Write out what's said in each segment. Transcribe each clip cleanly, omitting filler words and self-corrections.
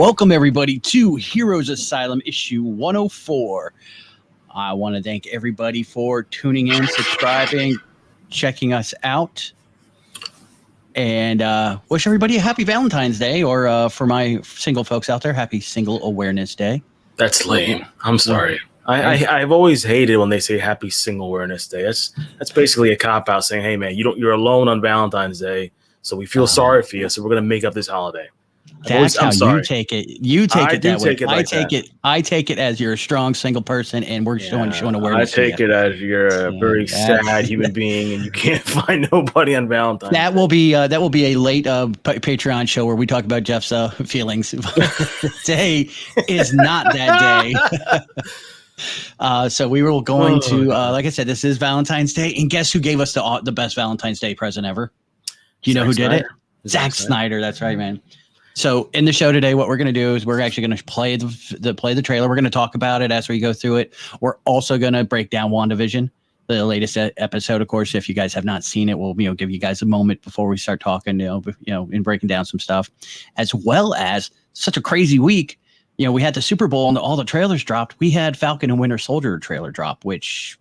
Welcome, everybody, to Heroes Asylum issue 104. I want to thank everybody for tuning in, subscribing, checking us out, and wish everybody a happy Valentine's Day, or for my single folks out there, happy Single Awareness Day. That's lame. I'm sorry. I've always hated when they say Happy Single Awareness Day. That's basically a cop out saying, "Hey, man, you're alone on Valentine's Day, so we feel sorry for you. So we're gonna make up this holiday." That's how you take it. You take it that way. I take it as you're a strong single person, and we're showing awareness. I take it as you're a very sad human being, and you can't find nobody on Valentine's. That will be a late Patreon show where we talk about Jeff's feelings. Today is not that day. So we were going to, like I said, this is Valentine's Day, and guess who gave us the best Valentine's Day present ever? Do you know who did it? Zack Snyder. That's right, man. So in the show today, what we're going to do is we're actually going to play the trailer. We're going to talk about it as we go through it. We're also going to break down Wandavsion, the latest episode. Of course, if you guys have not seen it, we'll give you guys a moment before we start talking, in breaking down some stuff, as well as such a crazy week. We had the Super Bowl and all the trailers dropped. We had Falcon and Winter Soldier trailer drop, which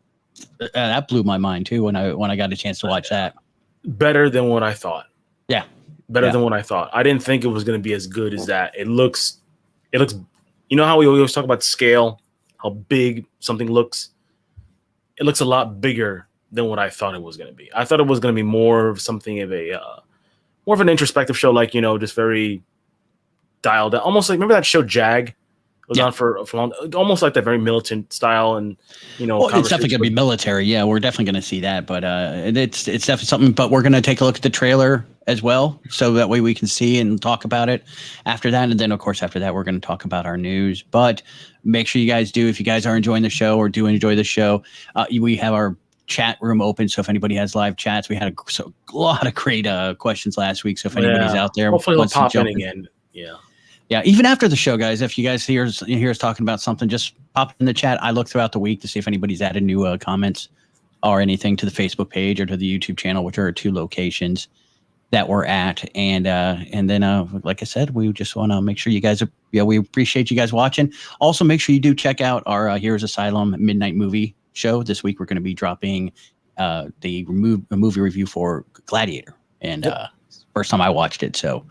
that blew my mind too when I got a chance to watch that. Better than what I thought. Yeah. Better than what I thought. I didn't think it was going to be as good as that. It looks, you know how we always talk about scale, how big something looks? It looks a lot bigger than what I thought it was going to be. I thought it was going to be more of something of more of an introspective show, like, just very dialed down. Almost like, remember that show Jag? It was on for long, almost like that very militant style, and it's definitely gonna be military. Yeah, we're definitely gonna see that, but it's definitely something. But we're gonna take a look at the trailer as well, so that way we can see and talk about it after that. And then, of course, after that, we're gonna talk about our news. But make sure you guys do, if you guys are enjoying the show or do enjoy the show, we have our chat room open. So if anybody has live chats, we had a lot of great questions last week. So if anybody's out there, hopefully they'll pop in again. Yeah, even after the show, guys, if you guys hear us talking about something, just pop in the chat. I look throughout the week to see if anybody's added new comments or anything to the Facebook page or to the YouTube channel, which are two locations that we're at. And then, like I said, we just want to make sure you guys we appreciate you guys watching. Also, make sure you do check out our Heroes Asylum Midnight Movie Show. This week, we're going to be dropping the movie review for Gladiator. And first time I watched it, so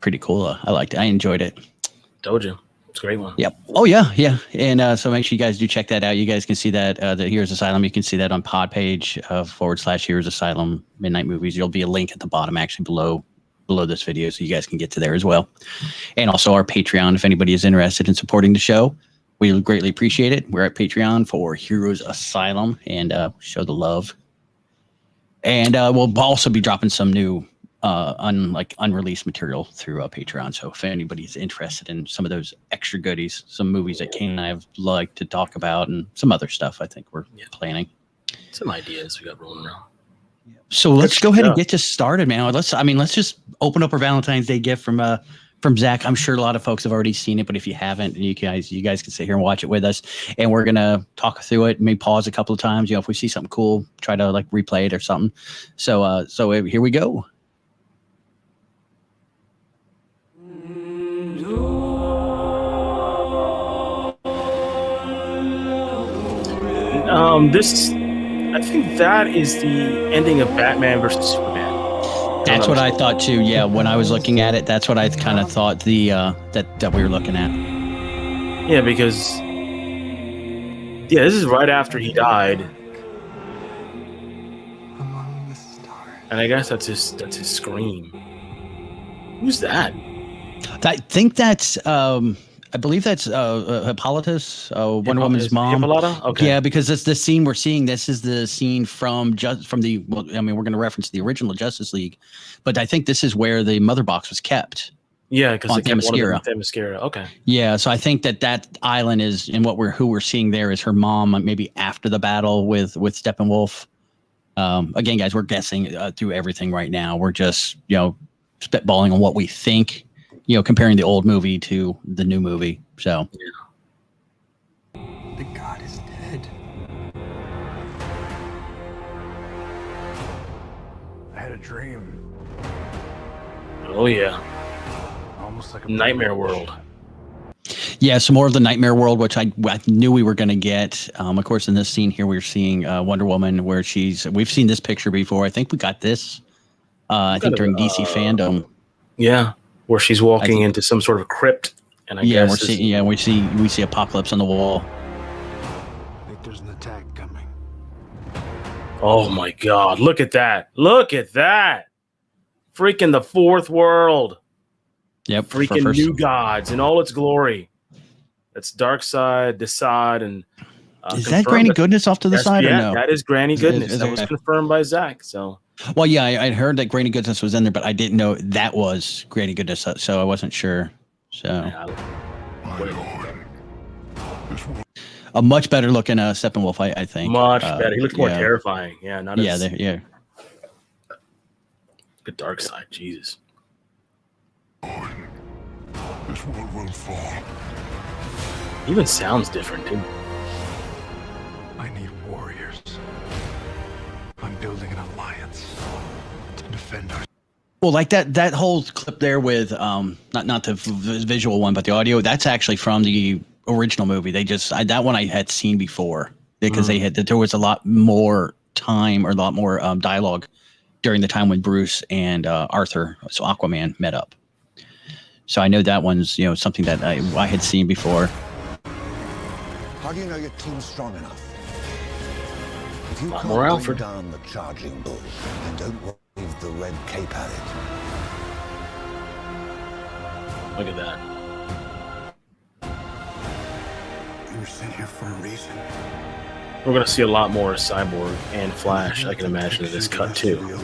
pretty cool. I liked it. I enjoyed it. Told you. It's a great one. Yep. Oh, yeah. And so make sure you guys do check that out. You guys can see that, the Heroes Asylum. You can see that on pod page /Heroes Asylum Midnight Movies. There'll be a link at the bottom, actually, below this video, so you guys can get to there as well. And also our Patreon, if anybody is interested in supporting the show. We would greatly appreciate it. We're at Patreon for Heroes Asylum, and show the love. And we'll also be dropping some new unreleased material through Patreon. So if anybody's interested in some of those extra goodies, some movies that Kane and I have liked to talk about, and some other stuff I think we're planning. Some ideas we got rolling around. So let's go ahead and get this started, man. Let's just open up our Valentine's Day gift from Zach. I'm sure a lot of folks have already seen it, but if you haven't, you guys can sit here and watch it with us, and we're gonna talk through it. Maybe pause a couple of times. If we see something cool, try to replay it or something. So here we go. I think that is the ending of Batman versus Superman. That's what I thought too. Yeah, when I was looking at it, that's what I kind of thought that we were looking at. Yeah, because this is right after he died, and I guess that's his scream. Who's that? I think that's I believe that's Hippolytus, Wonder Woman's mom. Hippolyta? Okay. Yeah, because it's the scene we're seeing. This is the scene from the. Well, I mean, we're going to reference the original Justice League, but I think this is where the mother box was kept. Yeah, because on Themyscira. Themyscira. Okay. Yeah, so I think that island is, and who we're seeing there is her mom, maybe after the battle with Steppenwolf. Again, guys, we're guessing through everything right now. We're just spitballing on what we think. Comparing the old movie to the new movie. So, the god is dead. I had a dream. Oh yeah. almost like a Nightmare World. Yeah, some more of the Nightmare World, which I knew we were going to get. Of course, in this scene here, we're seeing Wonder Woman, where we've seen this picture before. I think we got this. I think during DC Fandom. Yeah, where she's walking into some sort of crypt, and I guess we see Apocalypse on the wall. I think there's an attack coming. Oh my God! Look at that! Look at that! Freaking the fourth world! Yep, freaking New Gods in all its glory. That's Darkseid, Desaad, and is that Granny Goodness off to the side? Yeah, or no? that is Granny Goodness. That was confirmed by Zach. So, well, yeah, I heard that Granny Goodness was in there, but I didn't know that was Granny Goodness, so I wasn't sure. So, a much better looking Steppenwolf, I think. Much better. He looks more terrifying. Yeah, not as good Darkseid. Jesus. This world will fall. Even sounds different, dude. I need warriors. I'm building an alliance to defend our. Well, like that whole clip there with not the visual one, but the audio. That's actually from the original movie. That one I had seen before because there was a lot more time or a lot more dialogue during the time when Bruce and Arthur, so Aquaman, met up. So I know that one's something that I had seen before. How do you know your team's strong enough? If you can't bring down the charging bull, then don't wave the red cape at it. Look at that. You were sent here for a reason. We're gonna see a lot more Cyborg and Flash. I can imagine in this cut too.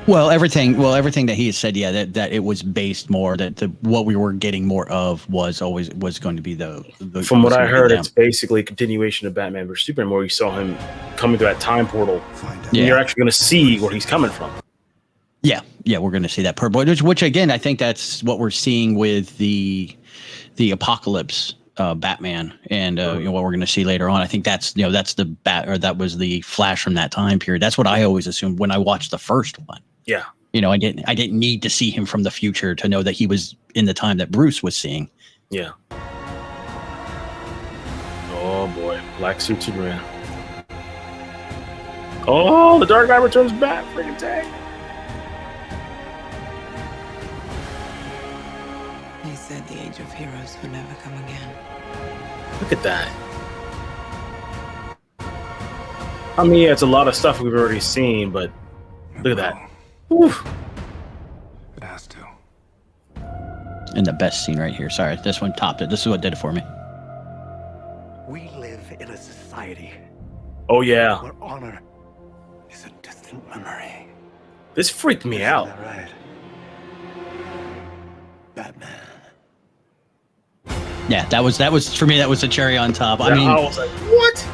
Well, everything that he had said, that it was based more that what we were getting more of was going to be the from what I heard, it's basically a continuation of Batman vs Superman, where you saw him coming through that time portal. And you're actually going to see where he's coming from. Yeah, we're going to see that purple, which again, I think that's what we're seeing with the Apocalypse Batman, and what we're going to see later on. I think that's the that was the Flash from that time period. That's what I always assumed when I watched the first one. Yeah. I didn't need to see him from the future to know that he was in the time that Bruce was seeing. Yeah. Oh boy, Black Suit Superman. Oh, the Dark Knight Returns back, freaking tank. He said the age of heroes would never come again. Look at that. I mean, it's a lot of stuff we've already seen, but look at that. Oof. It has to. And the best scene right here. Sorry, this one topped it. This is what did it for me. We live in a society. Oh yeah. Where honor is a distant memory. This freaked me out. Isn't that right? Batman. Yeah, that was for me. That was the cherry on top. I mean, I was like, what?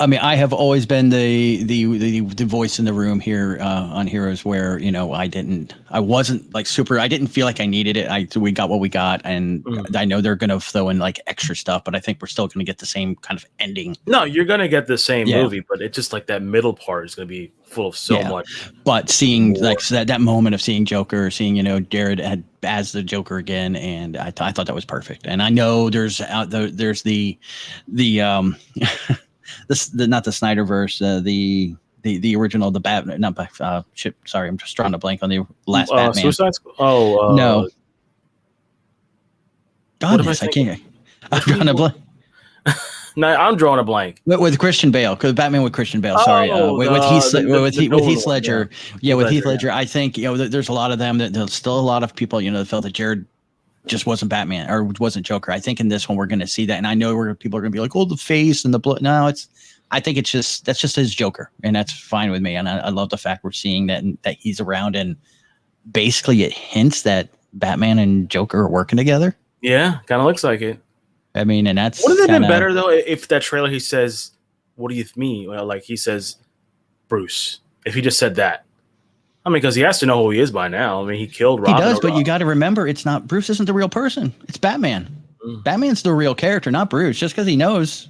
I have always been the voice in the room here on Heroes, where I wasn't like super. I didn't feel like I needed it. We got what we got, and I know they're gonna throw in like extra stuff, but I think we're still gonna get the same kind of ending. No, you're gonna get the same movie, but it's just like that middle part is gonna be full of so much. But seeing like that moment of seeing Joker, seeing Jared as the Joker again, and I thought that was perfect. And I know there's the not the Snyderverse, the original, the Batman, sorry, I'm just drawing a blank on the last Batman. Suicide Squad? Oh, no. Goodness, I can't. I'm drawing a blank. No, I'm drawing a blank. With Christian Bale, because Batman with Christian Bale. Sorry, with Heath Ledger. Yeah, with Heath Ledger. I think there's a lot of them. There's still a lot of people that felt that Jared just wasn't Batman or wasn't Joker. I think in this one we're going to see that, and I know people are going to be like, "Oh, the face and the blood." No, I think that's just his Joker, and that's fine with me. And I love the fact we're seeing that he's around, and basically it hints that Batman and Joker are working together. Yeah, kind of looks like it. I mean, and that's would it have been better though if that trailer he says, "What do you mean?" Well, like he says, "Bruce." If he just said that. I mean, because he has to know who he is by now. I mean, he killed Robin. He does, but you got to remember, it's not Bruce. Isn't the real person. It's Batman. Batman's the real character, not Bruce. Just because he knows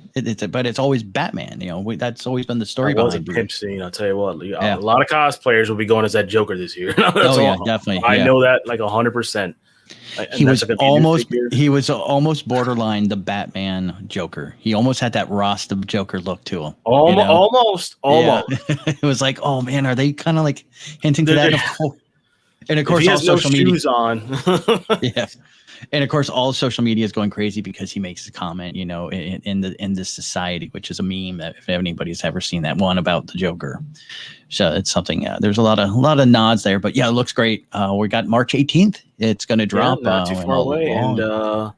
but it's always Batman. That's always been the story behind Bruce. Pimp scene. I'll tell you what, a lot of cosplayers will be going as that Joker this year. Definitely. I know that like 100%. He was almost borderline the Batman Joker. He almost had that Rasta Joker look to him. Almost. It was like, oh man, are they kind of like hinting to that? And of course, he has all no social media shoes on. Yeah. And of course, all social media is going crazy because he makes a comment, in this society, which is a meme that if anybody's ever seen that one about the Joker. So it's something. There's a lot of nods there, but yeah, it looks great. We got March 18th. It's going to drop. Not too far away, and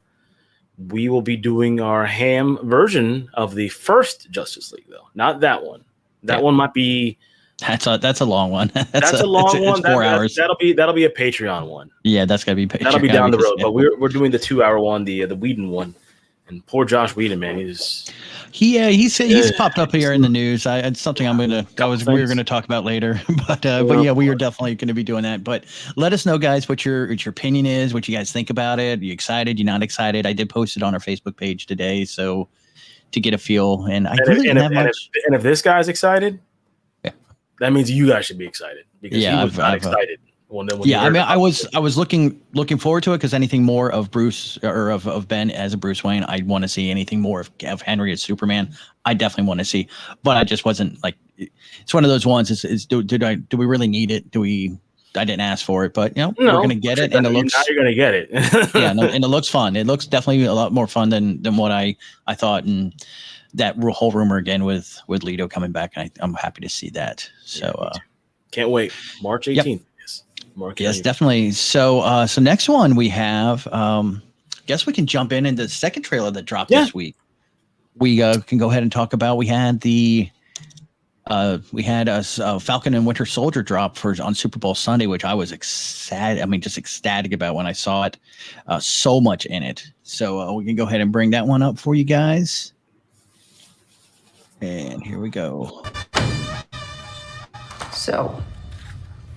we will be doing our ham version of the first Justice League, though, not that one. That one might be. That's a long one. That's a long one. 4 hours. That'll be a Patreon one. Yeah, that's gotta be Patreon. That'll be down the road. But we're doing the 2-hour one, the Whedon one. And poor Josh Whedon, man, he's popped up here in the news. It's something we were gonna talk about later. But yeah, we are definitely gonna be doing that. But let us know, guys, what your opinion is, what you guys think about it. Are you excited? You not excited? I did post it on our Facebook page today, so to get a feel. And if this guy's excited. That means you guys should be excited because he was not excited. I was looking forward to it because anything more of Bruce or of Ben as a Bruce Wayne, I want to see. Anything more of Henry as Superman, I definitely want to see. But I just wasn't like, it's one of those ones. Do we really need it? I didn't ask for it, but we're gonna get it, and it looks. Now you're gonna get it. And it looks fun. It looks definitely a lot more fun than what I thought, and that whole rumor again with Leto coming back, and I'm happy to see that. So can't wait. March 18th. Yep. Yes, definitely. So next one we have. Guess we can jump into the second trailer that dropped this week. We can go ahead and talk about. We had a Falcon and Winter Soldier drop on Super Bowl Sunday, which I was excited. I mean, just ecstatic about when I saw it. So much in it. So we can go ahead and bring that one up for you guys. And here we go. So,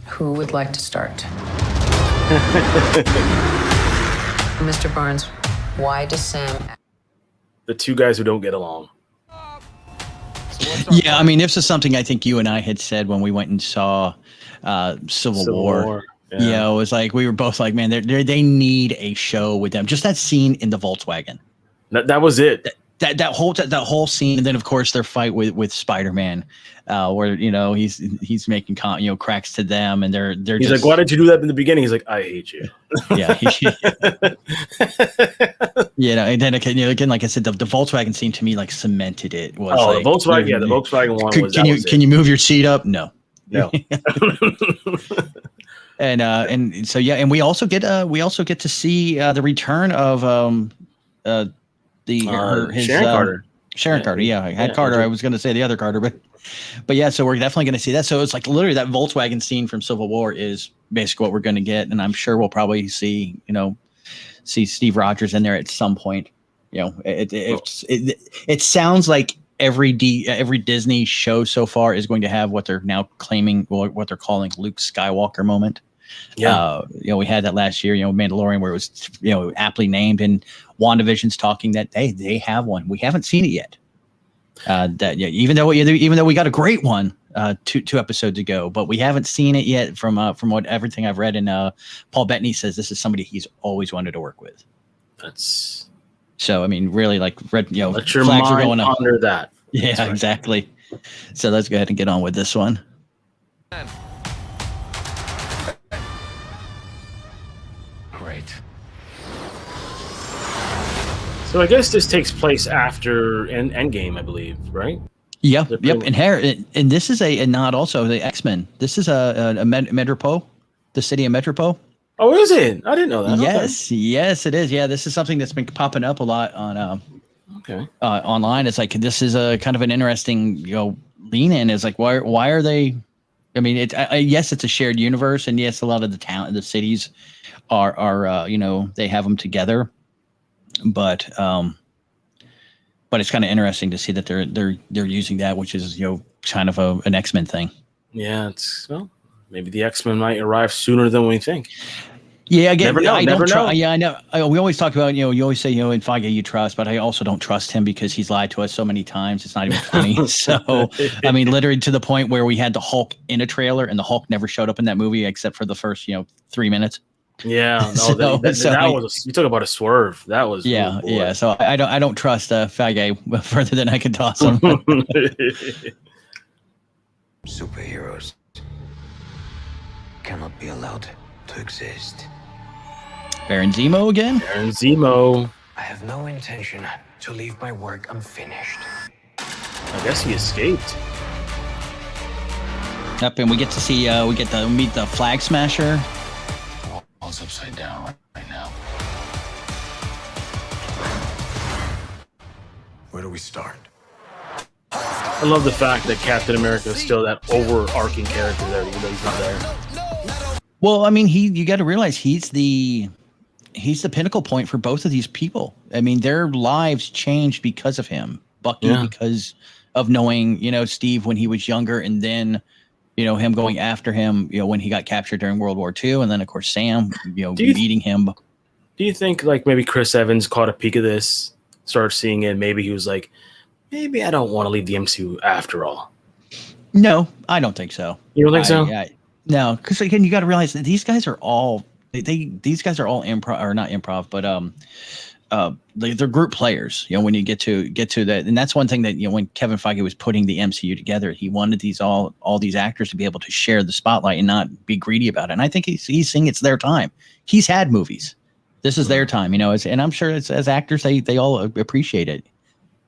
who would like to start? Mr. Barnes, why does Sam... The two guys who don't get along. Yeah, I mean, this is something I think you and I had said when we went and saw Civil War. Yeah, it was like we were both like, man, they need a show with them. Just that scene in the Volkswagen. That was it. That whole scene, and then of course their fight with Spider-Man, where he's making cracks to them, and they're he's just like, why did you do that in the beginning? He's like, I hate you. Yeah, and then again, like I said, the Volkswagen scene to me like cemented it. The Volkswagen, the Volkswagen one. Can you move your seat up? No. And so yeah, and we also get to see the return of Sharon Carter. Sharon Carter. Yeah, I had Carter. I was going to say the other Carter, but yeah. So we're definitely going to see that. So it's like literally that Volkswagen scene from Civil War is basically what we're going to get, and I'm sure we'll probably see Steve Rogers in there at some point. It sounds like every Disney show so far is going to have what they're now claiming, or what they're calling Luke Skywalker moment. Yeah. We had that last year, Mandalorian, where it was, aptly named, and WandaVision's talking that they have one. We haven't seen it yet. Even though we got a great one two episodes ago, but we haven't seen it yet from what everything I've read. And Paul Bettany says this is somebody he's always wanted to work with. So I mean, really, like let your flags are going up under that. Yeah, right. Exactly. So let's go ahead and get on with this one. Great. So I guess this takes place after Endgame, I believe, right? Yep. And this is a nod also the X-Men. This is a Metropole, the city of Metropole. Oh, is it? I didn't know that. Yes, it is. Yeah, this is something that's been popping up a lot on online. It's like this is a kind of an interesting lean in. It's like why are they? I mean, yes, it's a shared universe, and yes, a lot of the cities are they have them together, but it's kind of interesting to see that they're using that, which is kind of an X-Men thing. Yeah, maybe the X-Men might arrive sooner than we think. Yeah, again, Never know, I never don't know. Yeah, I know. We always talk about, you always say, in Feige you trust, but I also don't trust him because he's lied to us so many times. It's not even funny. So, I mean, literally to the point where we had the Hulk in a trailer and the Hulk never showed up in that movie except for the first, 3 minutes. Yeah, no, that was you talk about a swerve. That was yeah. So I don't trust Feige further than I can toss him. Superheroes cannot be allowed to exist. Baron Zemo again? Baron Zemo. I have no intention to leave my work unfinished. I guess he escaped. Yep, and we get to see we get to meet the Flag Smasher. All's upside down right now. Where do we start? I love the fact that Captain America is still that overarching character there, even though he's not there. Well, I mean, you got to realize he's the pinnacle point for both of these people. I mean, their lives changed because of him. Bucky because of knowing, Steve when he was younger, and then, him going after him, when he got captured during World War II, and then of course Sam, meeting him. Do you think like maybe Chris Evans caught a peek of this, started seeing it, maybe he was like, maybe I don't want to leave the MCU after all? No, I don't think so. You don't think so? No, because again, you got to realize that these guys are all these guys are all improv, or not improv, but they're group players. When you get to that, and that's one thing that when Kevin Feige was putting the MCU together, he wanted all these actors to be able to share the spotlight and not be greedy about it. And I think he's seeing it's their time. He's had movies. This is their time, and I'm sure as actors they all appreciate it.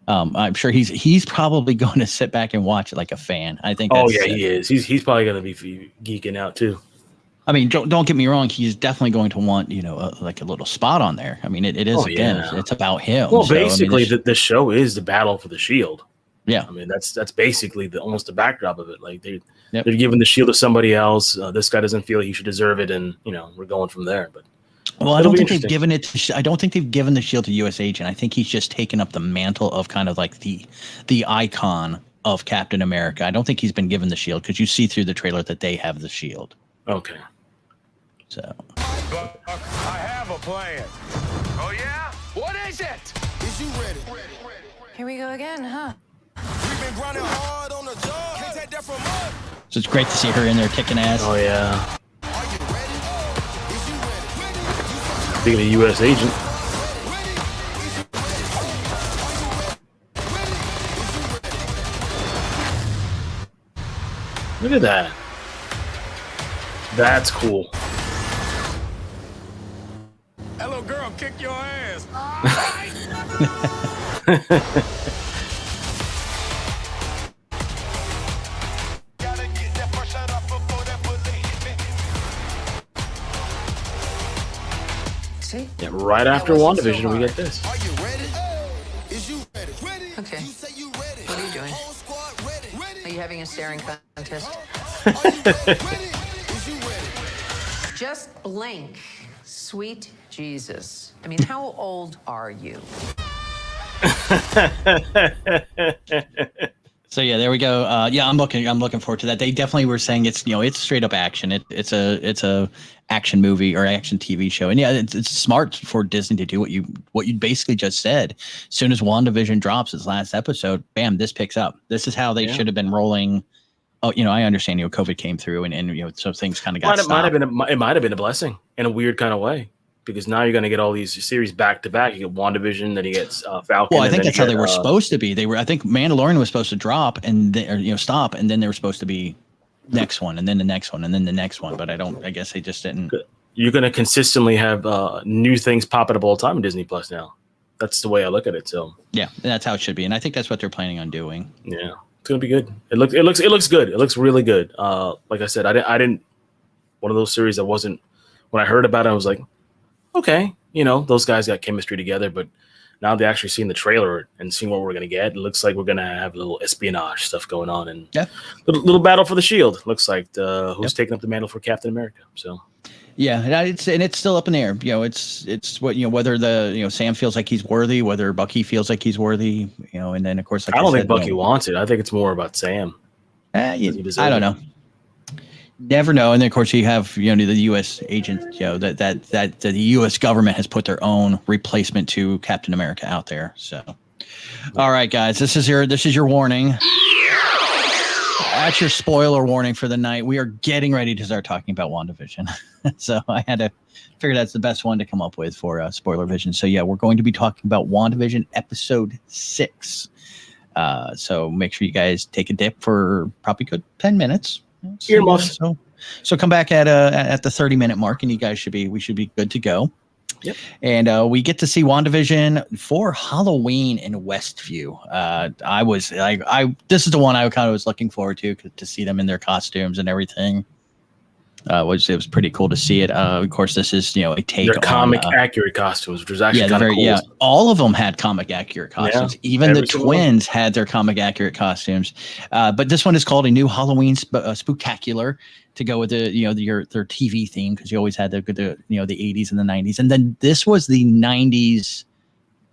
I'm sure he's probably going to sit back and watch it like a fan. I think. He is. He's probably going to be geeking out too. I mean, don't get me wrong. He's definitely going to want like a little spot on there. I mean, it is it's about him. Well, basically, the show is the battle for the Shield. Yeah, I mean that's basically almost the backdrop of it. Like they're giving the Shield to somebody else. This guy doesn't feel he should deserve it, and we're going from there. But well, I don't think they've given it. I don't think they've given the Shield to U.S. Agent. I think he's just taken up the mantle of kind of like the icon of Captain America. I don't think he's been given the Shield because you see through the trailer that they have the Shield. Okay. So. Buck, I have a plan. Oh yeah? What is it? Is you ready? Here we go again, huh? We've been grinding hard on the job. Can't take that from us. So it's great to see her in there kicking ass. Oh yeah. Speaking of U.S. Agent. Look at that. That's cool. Hello, girl, kick your ass. See? Yeah, right after Wandavsion, we get this. Are you ready? Is you ready? Okay. You say you ready. What are you doing? Whole squad ready. Are you having a staring contest? Are you ready? Is you ready? Just blink. Sweet Jesus. I mean, how old are you? So yeah, there we go. I'm looking forward to that. They definitely were saying it's it's straight up action. It's a action movie or action TV show, and yeah, it's smart for Disney to do what you basically just said. As soon as WandaVision drops its last episode, bam, this picks up. This is how they should have been rolling. Oh, I understand. COVID came through, and so things kind of got stopped. It might have been a blessing in a weird kind of way. Because now you're going to get all these series back to back. You get WandaVision, then you get Falcon. Well, I think that's how they were supposed to be. I think Mandalorian was supposed to drop and stop, and then they were supposed to be next one, and then the next one, and then the next one. But I guess they just didn't. You're going to consistently have new things popping up all the time in Disney Plus now. That's the way I look at it. So yeah, that's how it should be, and I think that's what they're planning on doing. Yeah, it's going to be good. It looks good. It looks really good. Like I said, I didn't. One of those series that wasn't. When I heard about it, I was like, okay, those guys got chemistry together, but now they actually seeing the trailer and seeing what we're going to get, it looks like we're going to have a little espionage stuff going on and little battle for the Shield. Looks like who's taking up the mantle for Captain America. So yeah, it's still up in the air. It's what whether the Sam feels like he's worthy, whether Bucky feels like he's worthy, and then of course like I don't think Bucky wants it. I think it's more about Sam. I don't know. Never know. And then of course you have, the U.S. agent, that the U.S. government has put their own replacement to Captain America out there. So, all right, guys, this is your warning. That's your spoiler warning for the night. We are getting ready to start talking about WandaVision. So I had to figure that's the best one to come up with for spoiler vision. So yeah, we're going to be talking about WandaVision episode 6. So make sure you guys take a dip for probably good 10 minutes. Earmuffs. So come back at the 30-minute mark, and we should be good to go. Yep. And we get to see WandaVision for Halloween in Westview. This is the one I kind of was looking forward to see them in their costumes and everything. It was pretty cool to see it. Of course, this is a take their on comic accurate costumes, which was actually kind of cool. Yeah, all of them had comic accurate costumes. Even the twins had their comic accurate costumes. But this one is called a new Halloween Spooktacular to go with their TV theme, because you always had the 80s and the 90s. And then this was the 90s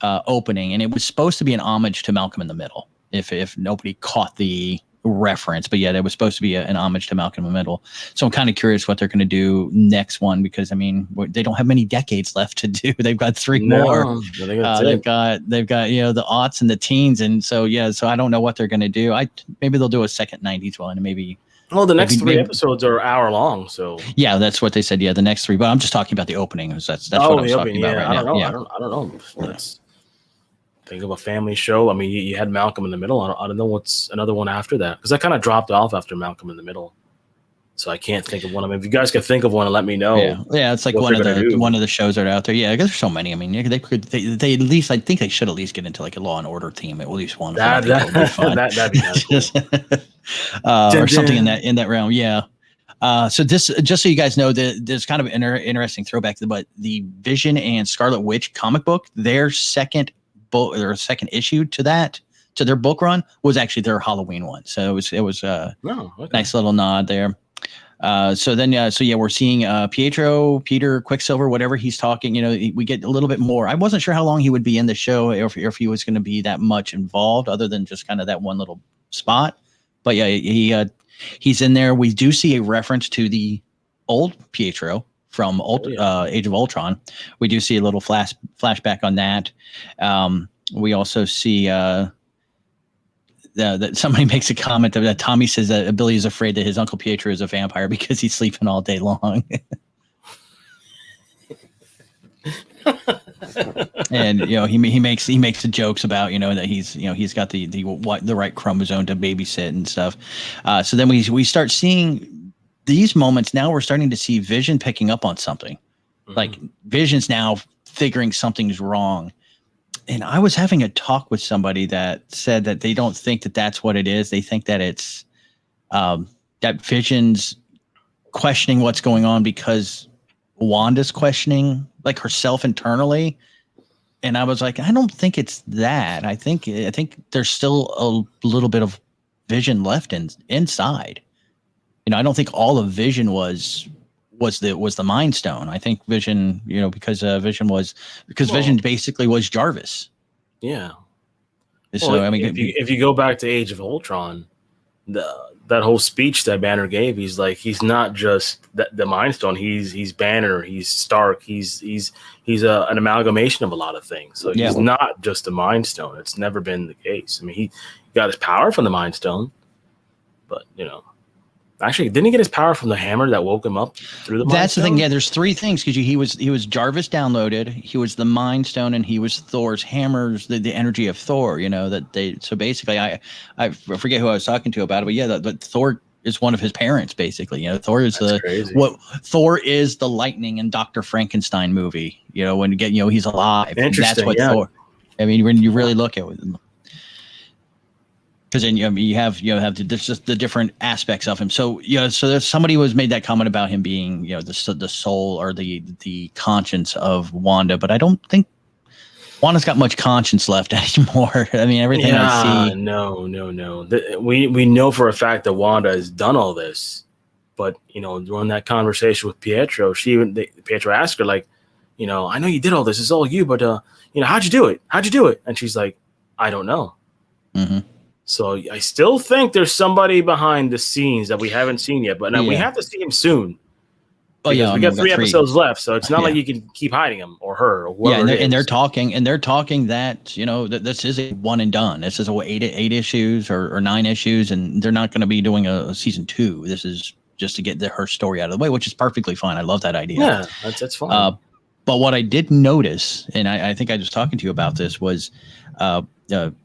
opening, and it was supposed to be an homage to Malcolm in the Middle. If nobody caught the reference, but yeah, it was supposed to be an homage to Malcolm in the Middle. So I'm kind of curious what they're going to do next one, because they don't have many decades left to do. They've got 3 more. They've got the aughts and the teens, and so I don't know what they're going to do. Maybe they'll do a second 90s one, and maybe. Well, the next 3 episodes are hour long, so yeah, that's what they said. Yeah, the next 3, but I'm just talking about the opening. That's what I'm talking about right now. I don't know. Let's think of a family show. I mean, you had Malcolm in the Middle. I don't know what's another one after that, because I kind of dropped off after Malcolm in the Middle, so I can't think of one. I mean, if you guys can think of one, and let me know. Yeah, it's like one of the shows that are out there. Yeah, I guess there's so many. I mean, they at least, I think they should at least get into like a Law and Order theme, at least one. That'd be fun. That'd be cool. Or something in that realm. Yeah. So this, just so you guys know, there's kind of an interesting throwback, but the Vision and Scarlet Witch comic book, their second issue to their book run was actually their Halloween one. So it was nice little nod there. So we're seeing Peter Quicksilver, whatever he's talking, we get a little bit more. I wasn't sure how long he would be in the show, or if he was going to be that much involved, other than just kind of that one little spot. But yeah, he's in there. We do see a reference to the old Pietro from Age of Ultron. We do see a little flashback on that. We also see that somebody makes a comment that Tommy says that Billy is afraid that his Uncle Pietro is a vampire because he's sleeping all day long. And he makes the jokes about that he's got the right chromosome to babysit and stuff. So then we start seeing these moments. Now we're starting to see Vision picking up on something. Mm-hmm. Like Vision's now figuring something's wrong. And I was having a talk with somebody that said that they don't think that that's what it is. They think that it's that Vision's questioning what's going on because Wanda's questioning like herself internally. And I was like, I don't think it's that. I think there's still a little bit of Vision left inside. I don't think all of Vision was the Mind Stone. I think Vision, because Vision basically was Jarvis. Yeah. So well, if you go back to Age of Ultron, that whole speech that Banner gave, he's like, he's not just the Mind Stone. He's Banner. He's Stark. He's an amalgamation of a lot of things. So he's not just the Mind Stone. It's never been the case. I mean, he got his power from the Mind Stone, but actually, didn't he get his power from the hammer that woke him up through the Mind Stone? That's the thing. Yeah, there's 3 things, because he was Jarvis downloaded, he was the Mind Stone, and he was Thor's hammers, the energy of Thor. So basically, I forget who I was talking to about it, but yeah, but Thor is one of his parents, basically. Thor is Thor is the lightning in Dr. Frankenstein movie. When he's alive. Interesting. That's what Thor. I mean, when you really look at it. Because then you have just the different aspects of him. So so there's somebody who has made that comment about him being the soul or the conscience of Wanda, but I don't think Wanda's got much conscience left anymore. I mean, everything I see. No. We know for a fact that Wanda has done all this, but during that conversation with Pietro, Pietro asked her like, I know you did all this. It's all you, but how'd you do it? And she's like, I don't know. Mm-hmm. So I still think there's somebody behind the scenes that we haven't seen yet, but now we have to see him soon. Oh yeah, we got 3 episodes left, so it's not like you can keep hiding him or her or whoever. Yeah, and they're talking that that this is a one and done. This is eight issues or 9 issues, and they're not going to be doing a season 2. This is just to get her story out of the way, which is perfectly fine. I love that idea. Yeah, that's fine. But what I did notice, and I think I was talking to you about this, was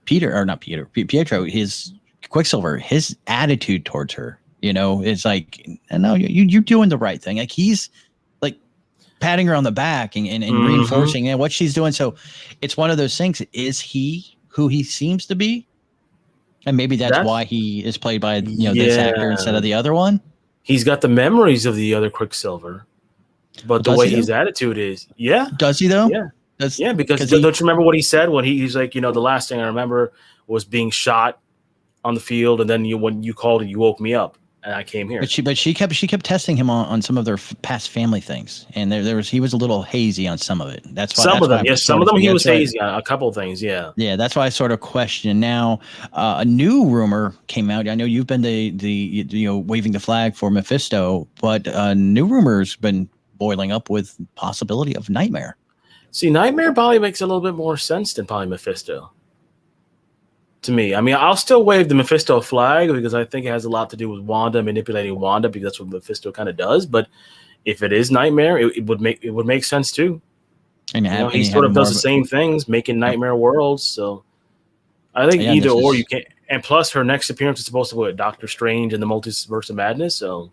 Pietro, his Quicksilver, his attitude towards her. It's like, no, you're doing the right thing. Like he's like patting her on the back and reinforcing what she's doing. So it's one of those things. Is he who he seems to be? And maybe that's why he is played by this actor instead of the other one. He's got the memories of the other Quicksilver, but the way his attitude is, Does he though? Yeah. Because don't you remember what he said when he's like, the last thing I remember was being shot on the field, and then when you called and you woke me up. And I came here. But she kept testing him on some of their past family things, and he was a little hazy on some of it. That's why some of them he was hazy on a couple of things. Yeah. That's why I sort of question. Now, a new rumor came out. I know you've been the waving the flag for Mephisto, but new rumor's been boiling up with possibility of Nightmare. See, Nightmare probably makes a little bit more sense than probably Mephisto. To me, I mean, I'll still wave the Mephisto flag because I think it has a lot to do with Wanda manipulating Wanda, because that's what Mephisto kind of does. But if it is Nightmare, it would make sense too. And he sort of does the same things, making nightmare worlds. So I think either or you can't. And plus, her next appearance is supposed to be Doctor Strange and the Multiverse of Madness. So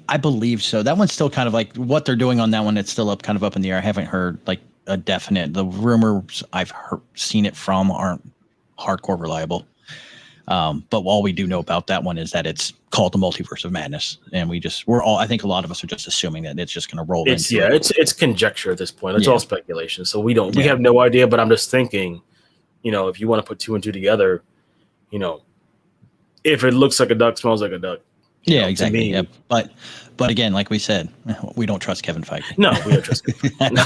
I believe so. That one's still kind of like what they're doing on that one. It's still kind of up in the air. I haven't heard like a definite. The rumors I've seen it from aren't hardcore reliable, but all we do know about that one is that it's called the Multiverse of Madness, and I think a lot of us are just assuming that it's just going to roll into it. It's conjecture at this point. It's all speculation, so we have no idea. But I'm just thinking, if you want to put 2 and 2 together, if it looks like a duck, smells like a duck. Exactly. Yeah. But again, like we said, we don't trust Kevin Feige. No, we don't trust him. No,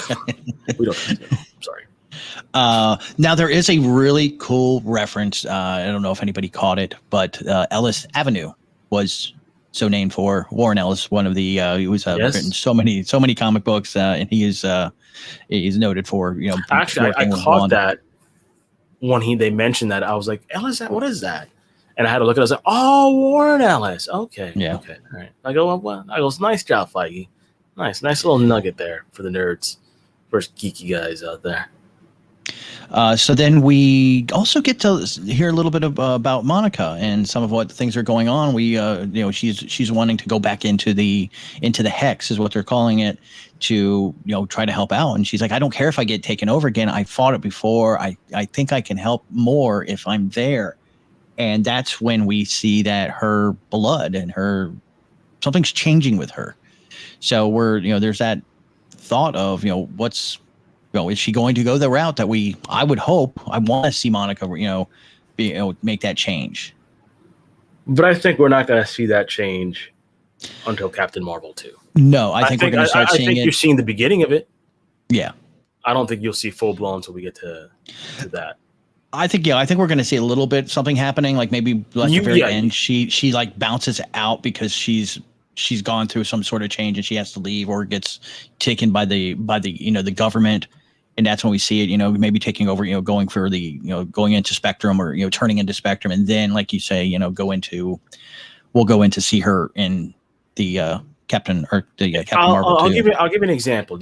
we don't trust him. Sorry. Now there is a really cool reference. I don't know if anybody caught it, but Ellis Avenue was so named for Warren Ellis, one of the he was written so many comic books, and he's noted for Actually, I caught that when they mentioned that. I was like, Ellis, what is that? And I had to look at it. I was like, oh, Warren Ellis. Okay. Yeah. Okay. All right. I go, nice job, Feige. Nice little nugget there for the nerds, for geeky guys out there. So then we also get to hear a little bit about Monica and some of what things are going on. We, she's wanting to go back into the hex, is what they're calling it, to try to help out. And she's like, I don't care if I get taken over again. I fought it before. I think I can help more if I'm there. And that's when we see that her blood and something's changing with her. So there's that thought of is she going to go the route that I would hope? I want to see Monica, make that change. But I think we're not going to see that change until Captain Marvel 2. No, I think we're going to start seeing it. I think you're seeing the beginning of it. Yeah. I don't think you'll see full blown until we get to that. I think we're going to see a little bit something happening, like maybe at the very end she like bounces out because she's gone through some sort of change and she has to leave, or gets taken by the the government. And that's when we see it, maybe taking over, going for going into Spectrum, or, turning into Spectrum. And then, like you say, we'll go in to see her in the Captain Marvel. I'll give you an example.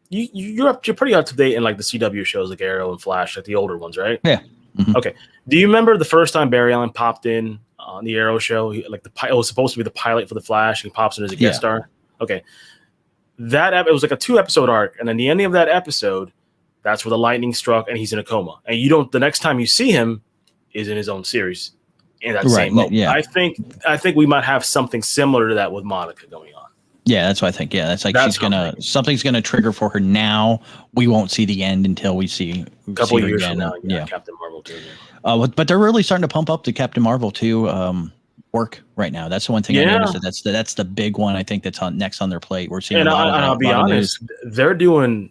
You're pretty up to date in like the CW shows like Arrow and Flash, like the older ones, right? Yeah. Mm-hmm. Okay. Do you remember the first time Barry Allen popped in on the Arrow show? It was supposed to be the pilot for the Flash. He pops in as a guest star. Okay. It was like a 2-episode arc, and then the ending of that episode, that's where the lightning struck, and he's in a coma. And the next time you see him is in his own series in that same moment. Yeah. I think we might have something similar to that with Monica going on. Yeah, that's what I think. Yeah, that's like something's gonna trigger for her now. We won't see the end until we see a couple of years from now. Yeah, Captain Marvel 2. Yeah. But they're really starting to pump up the Captain Marvel 2 work right now. That's the one thing I noticed. That's the big one I think that's next on their plate. We're seeing. And I'll be honest, they're doing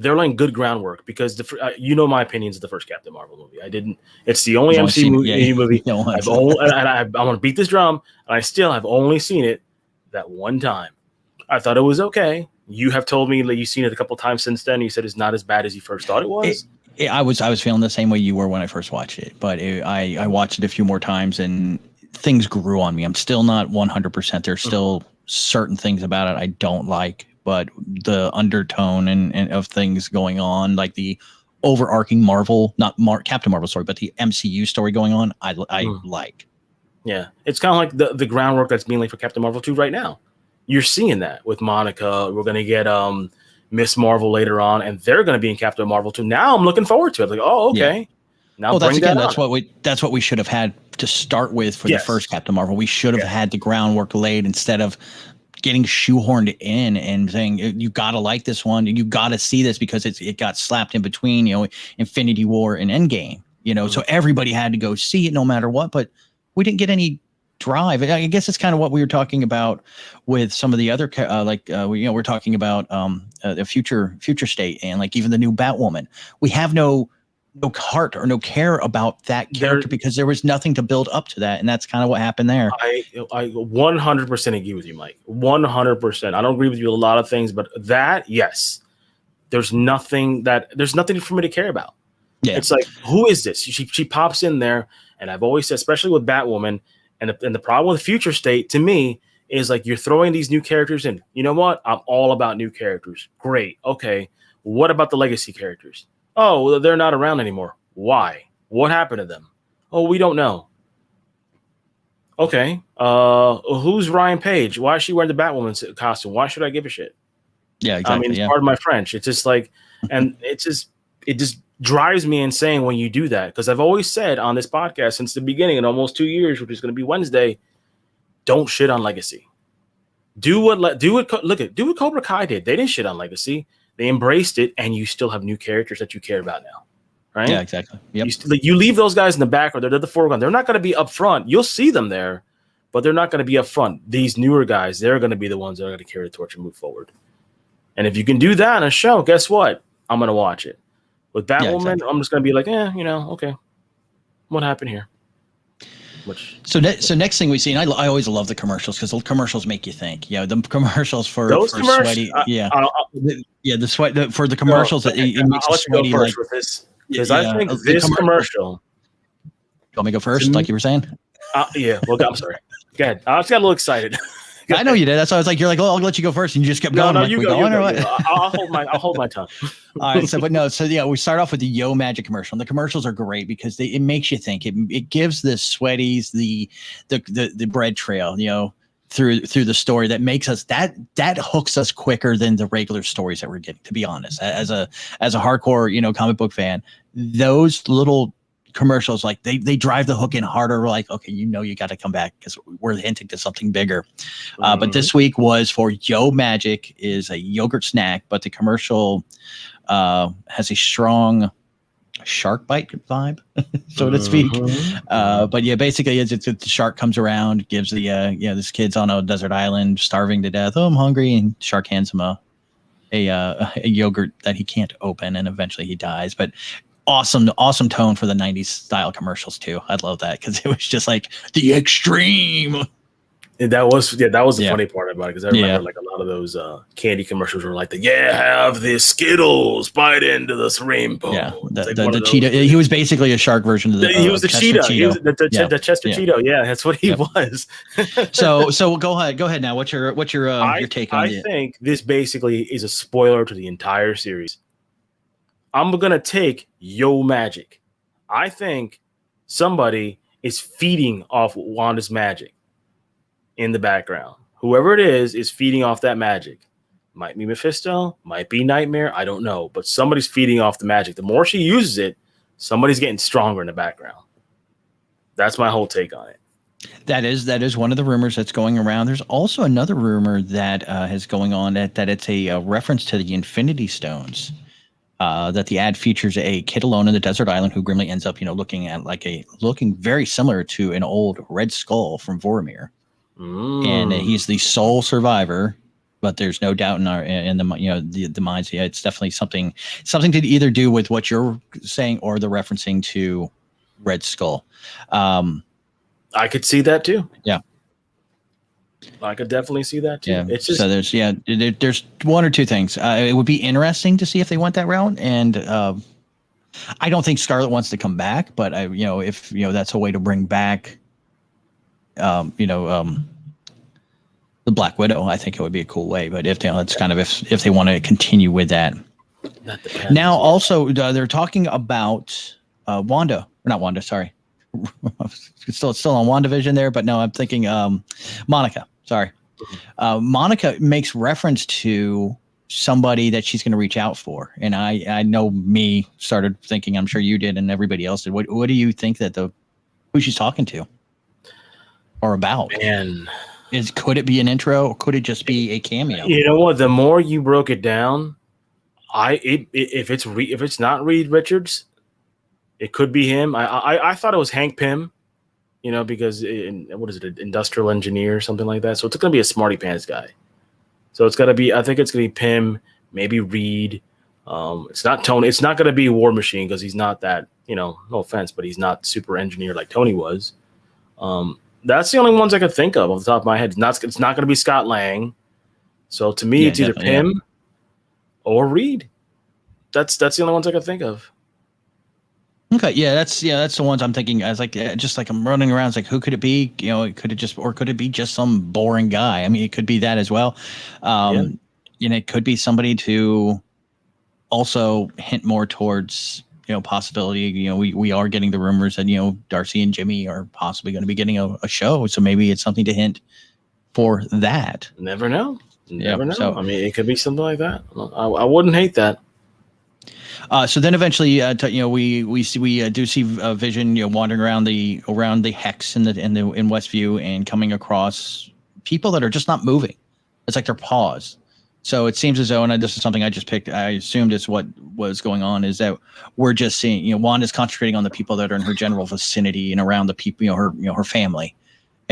they're laying good groundwork because you know my opinions of the first Captain Marvel movie. I didn't. It's the only MCU movie. I've only, and I want to beat this drum, and I still have only seen it that one time. I thought it was okay. You have told me that you've seen it a couple times since then. You said it's not as bad as you first thought it was. I was feeling the same way you were when I first watched it, but I watched it a few more times and things grew on me. I'm still not 100%. There's still certain things about it I don't like. But the undertone and of things going on, like the overarching Marvel, Captain Marvel story, but the MCU story going on, I like. Yeah, it's kind of like the groundwork that's being laid for Captain Marvel 2 right now. You're seeing that with Monica. We're going to get Miss Marvel later on, and they're going to be in Captain Marvel 2. Now I'm looking forward to it. Like, oh, okay. Yeah. Now that's what we should have had to start with for the first Captain Marvel. We should have had the groundwork laid instead of getting shoehorned in and saying you gotta like this one, you gotta see this because it got slapped in between, Infinity War and Endgame, so everybody had to go see it no matter what. But we didn't get any drive. I guess it's kind of what we were talking about with some of the other we're talking about the future state and like even the new Batwoman. We have no heart or no care about that character because there was nothing to build up to that, and that's kind of what happened there. I 100% agree with you, Mike. 100%. I don't agree with you with a lot of things, but that, yes, there's nothing for me to care about. Yeah, it's like, who is this? She pops in there, and I've always said, especially with Batwoman, and the problem with Future State to me is like you're throwing these new characters in. You know what? I'm all about new characters. Great. Okay. What about the legacy characters? Oh, they're not around anymore. Why? What happened to them? Oh, we don't know. Okay. Who's Ryan Page? Why is she wearing the Batwoman costume? Why should I give a shit? Yeah, exactly. I mean, it's part of my French. It's just like, and it just drives me insane when you do that. Because I've always said on this podcast since the beginning, in almost 2 years, which is going to be Wednesday, don't shit on Legacy. Do what Cobra Kai did. They didn't shit on Legacy. They embraced it, and you still have new characters that you care about now, right? Yeah, exactly. Yep. You leave those guys in the background. They're the foreground. They're not going to be up front. You'll see them there, but they're not going to be up front. These newer guys, they're going to be the ones that are going to carry the torch and move forward. And if you can do that on a show, guess what? I'm going to watch it. With Batwoman, I'm just going to be like, okay. What happened here? So next thing we see, and I always love the commercials because the commercials make you think. The commercials for sweaty, the sweat for the commercials. It makes I'll let you go first with this because I think this commercial. You want me to go first, like you were saying? Yeah. Well, I'm sorry. Go ahead. I just got a little excited. I know you did. That's why I was like, you're like, oh, I'll let you go first, and you just kept going. No, you go. I'll hold my tongue. All right. We start off with the Yo Magic commercial. And the commercials are great because it makes you think. It gives the sweaties the bread trail, through the story that makes us that hooks us quicker than the regular stories that we're getting. To be honest, as a hardcore comic book fan, those little commercials, like they drive the hook in harder. We're like, okay, you got to come back because we're hinting to something bigger. But this week was for Yo Magic is a yogurt snack, but the commercial has a strong shark bite vibe, so to speak. But yeah, basically it's the shark comes around, gives the this kid's on a desert island starving to death. Oh, I'm hungry, and shark hands him a yogurt that he can't open, and eventually he dies. But awesome tone for the 90s style commercials too. I love that because it was just like the extreme. And that was the funny part about it because I remember like a lot of those candy commercials were like have the Skittles bite into this rainbow. Yeah, the cheetah. He was basically a shark version of he was the cheetah. He was the Chester Cheeto. Yeah, that's what he was. so go ahead now. What's your take on it? I think this basically is a spoiler to the entire series. I'm going to take Yo Magic. I think somebody is feeding off Wanda's magic in the background. Whoever it is feeding off that magic. Might be Mephisto, might be Nightmare, I don't know. But somebody's feeding off the magic. The more she uses it, somebody's getting stronger in the background. That's my whole take on it. That is one of the rumors that's going around. There's also another rumor that is going on that it's a reference to the Infinity Stones. That the ad features a kid alone in the desert island who grimly ends up, looking very similar to an old Red Skull from Vormir. And he's the sole survivor but there's no doubt in the minds. Yeah, it's definitely something to either do with what you're saying or the referencing to Red Skull. I could see that too. Yeah. I could definitely see that too. Yeah. It's just, so there's one or two things. It would be interesting to see if they went that route, and I don't think Scarlet wants to come back, but if that's a way to bring back, the Black Widow, I think it would be a cool way. But if it's kind of if they want to continue with that. that depends. Now, also they're talking about not Wanda. Sorry, it's still on WandaVision there, but no, I'm thinking Monica. Sorry, Monica makes reference to somebody that she's going to reach out for, and I know me started thinking. I'm sure you did, and everybody else did. What do you think that who she's talking to or about? Man, could it be an intro, or could it just be a cameo? You know what? The more you broke it down, if it's not Reed Richards, it could be him. I thought it was Hank Pym, because what is it, industrial engineer or something like that. So it's going to be a smarty pants guy. So it's got to be. I think it's going to be Pym, maybe Reed. It's not Tony. It's not going to be War Machine because he's not that. No offense, but he's not super engineer like Tony was. That's the only ones I could think of off the top of my head. It's not going to be Scott Lang. So to me, it's either Pym or Reed. That's the only ones I could think of. Okay, that's the ones I'm thinking. I was like, just like I'm running around. It's like, who could it be? Could it be just some boring guy? I mean, it could be that as well. It could be somebody to also hint more towards possibility. We are getting the rumors that Darcy and Jimmy are possibly going to be getting a show. So maybe it's something to hint for that. Never know. Never know. So, I mean, it could be something like that. I wouldn't hate that. So then eventually, we do see Vision, wandering around the hex in Westview and coming across people that are just not moving. It's like they're paused. So it seems as though, and this is something I just picked, I assumed it's what was going on, is that we're just seeing, Wanda's concentrating on the people that are in her general vicinity and around the people, her family.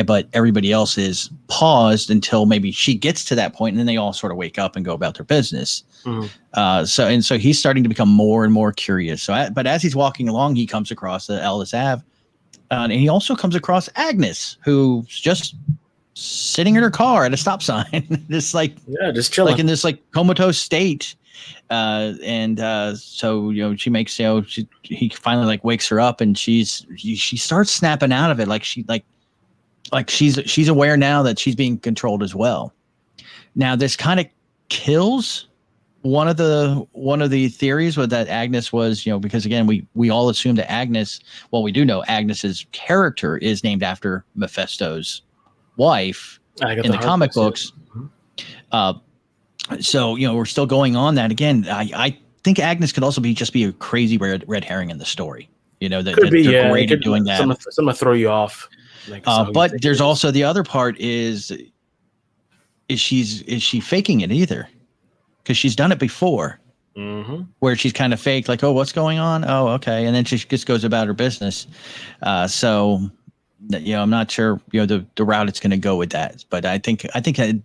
But everybody else is paused until maybe she gets to that point, and then they all sort of wake up and go about their business. Mm-hmm. So he's starting to become more and more curious. But as he's walking along, he comes across the Ellis Ave, and he also comes across Agnes, who's just sitting in her car at a stop sign, just chilling, like in this comatose state. So she makes he finally wakes her up, and she starts snapping out of it, she's aware now that she's being controlled as well. Now this kind of kills one of the theories with that Agnes was, because again, we all assume that Agnes, well, we do know Agnes's character is named after Mephisto's wife in the comic books. So, we're still going on that. Again, I think Agnes could also be a crazy red herring in the story. That they're great at doing that. Some throw you off. But there's also the other part is she faking it either? Because she's done it before, where she's kind of faked, like, oh, what's going on? Oh, okay, and then she just goes about her business. I'm not sure the route it's going to go with that, but I think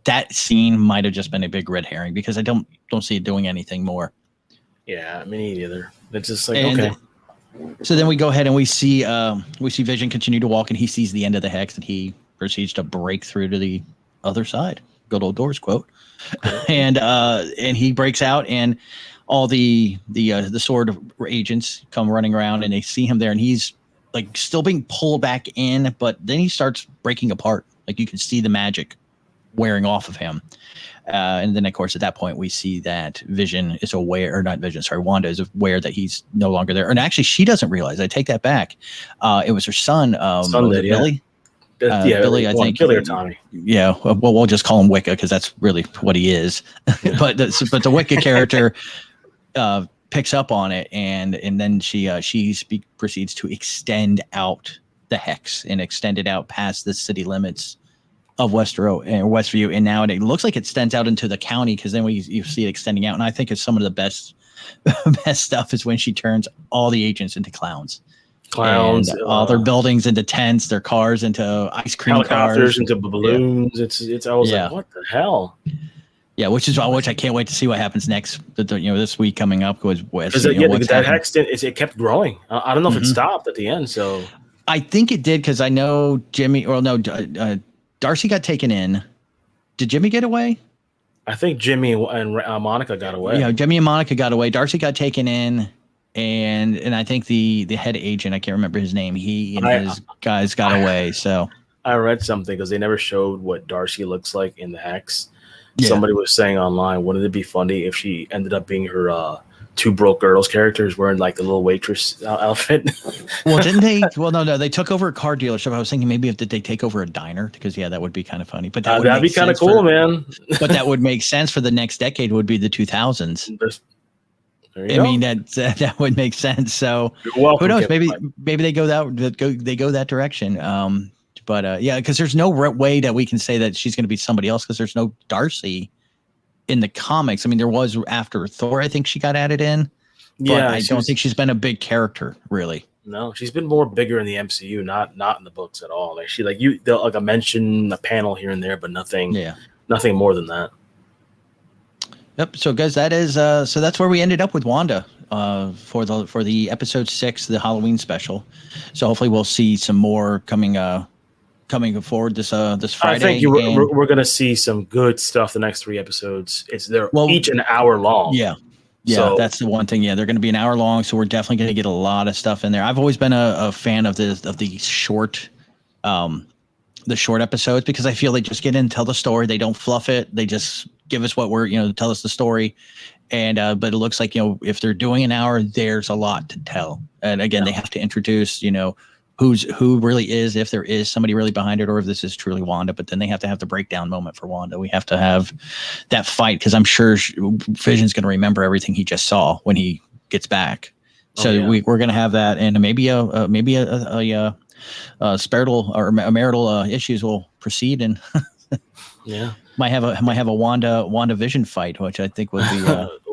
that scene might have just been a big red herring because I don't see it doing anything more. Yeah, me neither. It's just okay. So then we go ahead and we see Vision continue to walk, and he sees the end of the hex, and he proceeds to break through to the other side. Good old Doors quote. And he breaks out, and all the sword agents come running around, and they see him there, and he's still being pulled back in, but then he starts breaking apart. You can see the magic wearing off of him. And then, of course, at that point, we see that Vision is aware, or not Vision, sorry, Wanda is aware that he's no longer there. And actually, she doesn't realize. I take that back. It was her son, Billy. Billy, I think. Billy or Tommy. Yeah, well, we'll just call him Wicca because that's really what he is. Yeah. but the Wicca character picks up on it, and then she proceeds to extend out the hex and extend it out past the city limits of Westview, and now it looks like it extends out into the county, because then you see it extending out. And I think it's some of the best stuff is when she turns all the agents into clowns, all their buildings into tents, their cars into ice cream helicopters cars, into balloons. Yeah. It's always like, what the hell? Yeah, which I can't wait to see what happens next. This week coming up because that hex it kept growing. I don't know if it stopped at the end. So I think it did because I know Darcy got taken in. Did Jimmy get away? I think Jimmy and Monica got away. Yeah, Jimmy and Monica got away. Darcy got taken in, and I think the head agent, I can't remember his name. He and his guys got away. So I read something because they never showed what Darcy looks like in the hex. Yeah. Somebody was saying online, wouldn't it be funny if she ended up being her Two Broke Girls characters wearing like the little waitress outfit? Well, didn't they? Well, no, they took over a car dealership. I was thinking maybe did they take over a diner? Because that would be kind of funny. But that'd be kind of cool, man. But that would make sense for the next decade. Would be the 2000s. I mean that would make sense. So who knows? Maybe they go that direction. But because there's no way that we can say that she's going to be somebody else because there's no Darcy in the comics. I mean, there was after Thor, I think she got added in. But I don't think she's been a big character, really. No, she's been more bigger in the MCU, not in the books at all. They'll like mention a panel here and there, but nothing more than that. Yep. So guys, that is so that's where we ended up with Wanda for the episode 6, the Halloween special. So hopefully we'll see some more coming forward this Friday. I think we're going to see some good stuff the next 3 episodes. They're each an hour long. Yeah. Yeah, so that's the one thing. Yeah, they're going to be an hour long, so we're definitely going to get a lot of stuff in there. I've always been a fan of the short episodes because I feel they just get in and tell the story. They don't fluff it. They just give us what tell us the story. And but it looks like if they're doing an hour, there's a lot to tell. And again, they have to introduce who really is, if there is somebody really behind it, or if this is truly Wanda. But then they have to have the breakdown moment for Wanda. We have to have that fight because I'm sure Vision's going to remember everything he just saw when he gets back. So we're going to have that, and maybe a marital issues will proceed, and might have a WandaVision fight, which I think would be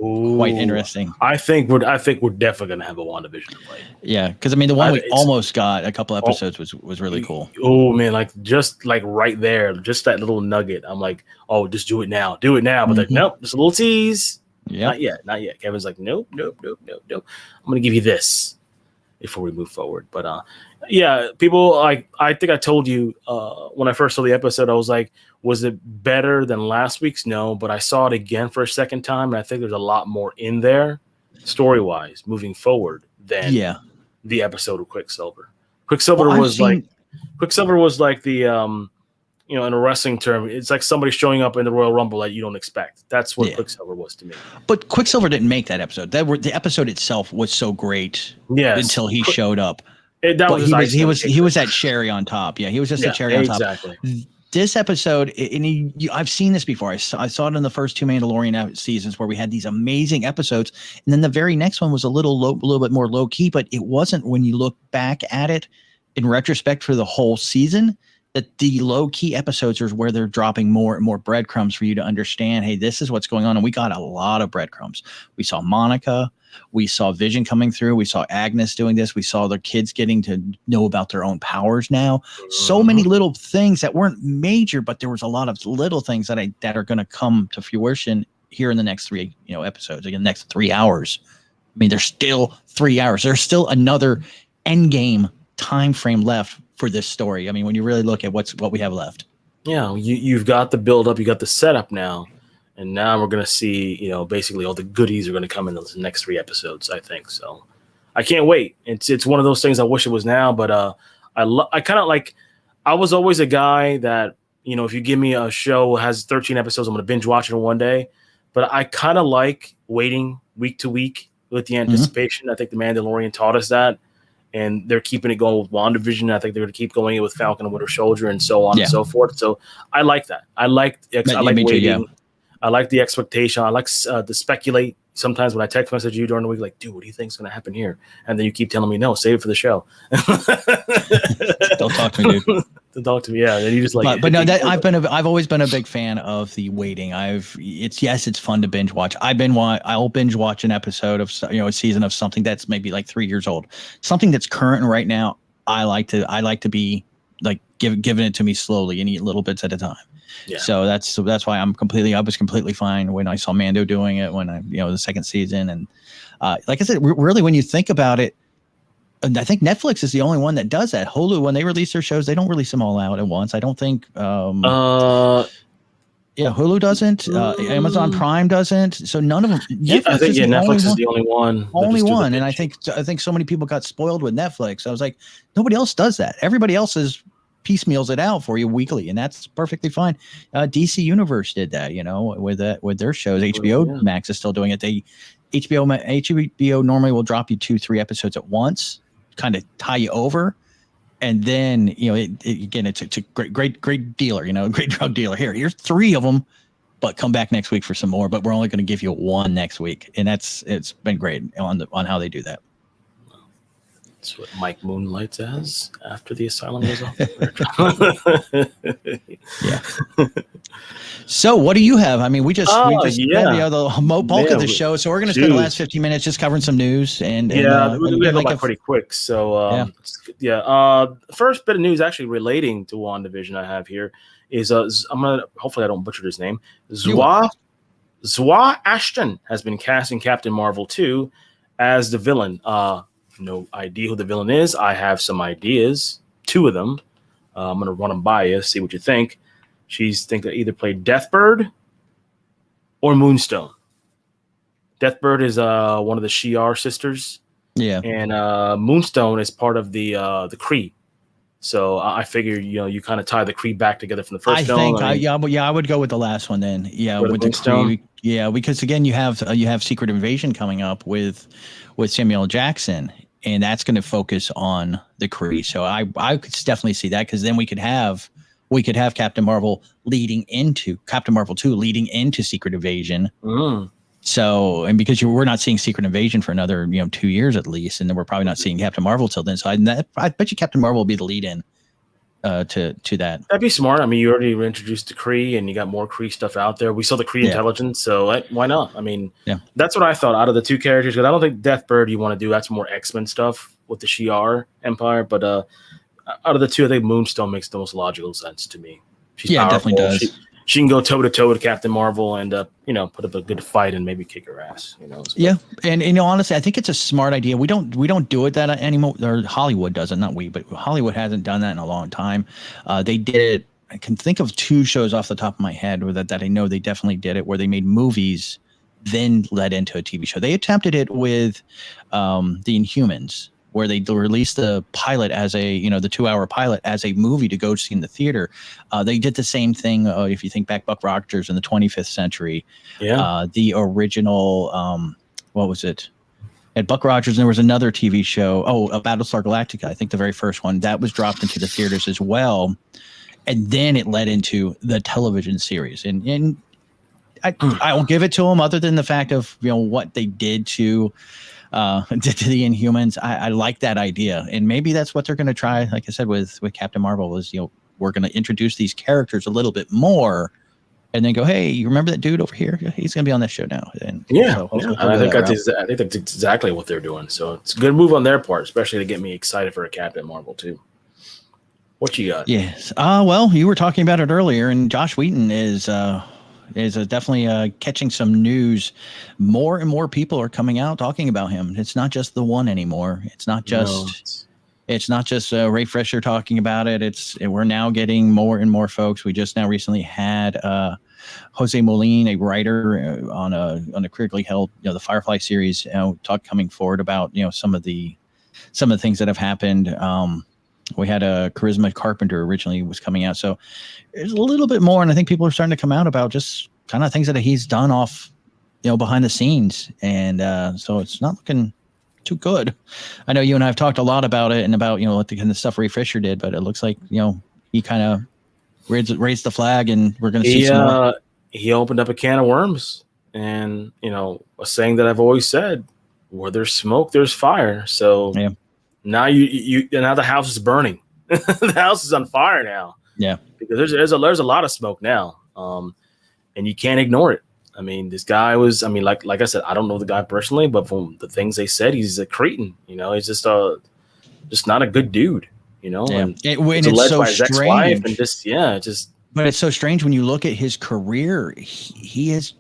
quite interesting. I think we're definitely gonna have a WandaVision fight. Yeah, because I mean the one we almost got a couple episodes was really cool. Oh man, just right there, just that little nugget. I'm like, oh, just do it now. But like, nope, just a little tease. Yeah, not yet. Kevin's like, nope. I'm gonna give you this before we move forward. But people, I think I told you when I first saw the episode, I was like, was it better than last week's? No, but I saw it again for a second time, and I think there's a lot more in there story-wise moving forward than the episode of Quicksilver. Quicksilver was like the in a wrestling term, it's like somebody showing up in the Royal Rumble that you don't expect. That's what Quicksilver was to me. But Quicksilver didn't make that episode. The episode itself was so great until he showed up. He was that cherry on top. Yeah, he was just a cherry on top. Exactly. This episode, and I've seen this before. I saw it in the first 2 Mandalorian seasons where we had these amazing episodes, and then the very next one was a little bit more low key. But it wasn't, when you look back at it in retrospect for the whole season, that the low key episodes are where they're dropping more and more breadcrumbs for you to understand. Hey, this is what's going on, and we got a lot of breadcrumbs. We saw Monica. We saw Vision coming through. We saw Agnes doing this. We saw the kids getting to know about their own powers now. So many little things that weren't major, but there was a lot of little things that are going to come to fruition here in the next 3 episodes. Again, the next 3 hours. I mean, there's still 3 hours. There's still another end game time frame left for this story. I mean, when you really look at what we have left. Yeah, you've got the build up, you got the setup now. And now we're going to see, basically all the goodies are going to come in those next 3 episodes, I think. So I can't wait. It's one of those things I wish it was now, but I kind of like, I was always a guy that, if you give me a show that has 13 episodes, I'm going to binge watch it in one day. But I kind of like waiting week to week with the anticipation. I think The Mandalorian taught us that. And they're keeping it going with WandaVision. I think they're going to keep going with Falcon and Winter Soldier and so on and so forth. So I like that. I like waiting. Too, I like the expectation. I like to speculate. Sometimes when I text message you during the week, like, dude, what do you think is going to happen here? And then you keep telling me, no, save it for the show. Don't talk to me, dude. Don't talk to me. Yeah. And you just like, but no, I've always been a big fan of the waiting. It's fun to binge watch. I'll binge watch an episode of, a season of something that's maybe like 3 years old, something that's current right now. I like to be like giving it to me slowly and eat little bits at a time. Yeah. So that's why I was completely fine when I saw Mando doing it when the second season. And like I said, really, when you think about it, I think Netflix is the only one that does that. Hulu, when they release their shows, they don't release them all out at once. I don't think. Hulu doesn't. Amazon Prime doesn't. So none of them. Netflix is the only one. Only one. And I think so many people got spoiled with Netflix. I was like, nobody else does that. Everybody else piecemeals it out for you weekly, and that's perfectly fine. DC Universe did that, with their shows. HBO Max is still doing it. HBO normally will drop you 2-3 episodes at once, kind of tie you over. And then, it's a great dealer, great drug dealer. Here's 3 of them, but come back next week for some more. But we're only going to give you 1 next week. And it's been great on how they do that. That's what Mike moonlights as after the asylum goes off. Yeah. So what do you have? I mean, we just had the bulk of the show. So we're going to spend the last 15 minutes just covering some news. We have to go pretty quick. So first bit of news actually relating to WandaVision I have here is hopefully I don't butcher his name. Zwa Ashton has been cast in Captain Marvel 2 as the villain. No idea who the villain is. I have some ideas, 2 of them. I'm going to run them by you, see what you think. She's that either played Deathbird or Moonstone. Deathbird is one of the Shi'ar sisters. Yeah. And Moonstone is part of the Kree. So I figured, you kind of tie the Kree back together from the first film. I would go with the last one then. Yeah, with the Kree. Yeah, because again, you have Secret Invasion coming up with Samuel Jackson, and that's going to focus on the Kree. So I could definitely see that, because then we could have Captain Marvel 2 leading into Secret Invasion. So, and because we're not seeing Secret Invasion for another 2 years at least, and then we're probably not seeing Captain Marvel till then. So I bet you Captain Marvel will be the lead in to that. That'd be smart. I mean, you already introduced the Kree, and you got more Kree stuff out there. We saw the Kree intelligence, so why not? I mean, that's what I thought out of the 2 characters. Because I don't think Deathbird you want to do. That's more X-Men stuff with the Shi'ar Empire. But out of the 2, I think Moonstone makes the most logical sense to me. She's powerful. Definitely does. She can go toe to toe with Captain Marvel and put up a good fight and maybe kick her ass. Yeah, and honestly, I think it's a smart idea. We don't do it that anymore. Or Hollywood doesn't, not we, but Hollywood hasn't done that in a long time. They did it. I can think of 2 shows off the top of my head that I know they definitely did it, where they made movies, then led into a TV show. They attempted it with the Inhumans, where they released the pilot as the 2-hour pilot as a movie to go see in the theater. They did the same thing. If you think back, Buck Rogers in the 25th century, the original, what was it? At Buck Rogers, and there was another TV show. Battlestar Galactica. I think the very first one that was dropped into the theaters as well. And then it led into the television series. And I won't give it to them other than the fact of, what they did to the Inhumans. I like that idea, and maybe that's what they're going to try. Like I said, with Captain Marvel, is we're going to introduce these characters a little bit more, and then go, hey, you remember that dude over here? He's going to be on this show now. And I think that's exactly what they're doing. So it's a good move on their part, especially to get me excited for a Captain Marvel too. What you got? Yes. Well, you were talking about it earlier, and Josh Whedon is definitely catching some news. More and more people are coming out talking about him. It's not just the one anymore. It's not just Ray Fisher talking about it. We're now getting more and more folks. We just now recently had Jose Molin, a writer on a critically held, the Firefly series, coming forward about some of the things that have happened. We had a Charisma Carpenter originally was coming out. So there's a little bit more. And I think people are starting to come out about just kind of things that he's done off, behind the scenes. And so it's not looking too good. I know you and I have talked a lot about it and about, what the kind of stuff Ray Fisher did, but it looks like, he kind of raised the flag, and we're going to see some more. He opened up a can of worms, and, a saying that I've always said, where there's smoke, there's fire. So now now the house is burning. The house is on fire now. Yeah, because there's a lot of smoke now, and you can't ignore it. I mean, this guy was. I mean, like I said, I don't know the guy personally, but from the things they said, he's a cretin. He's just not a good dude. And it's alleged so by his ex-wife, strange. and But it's so strange when you look at his career. His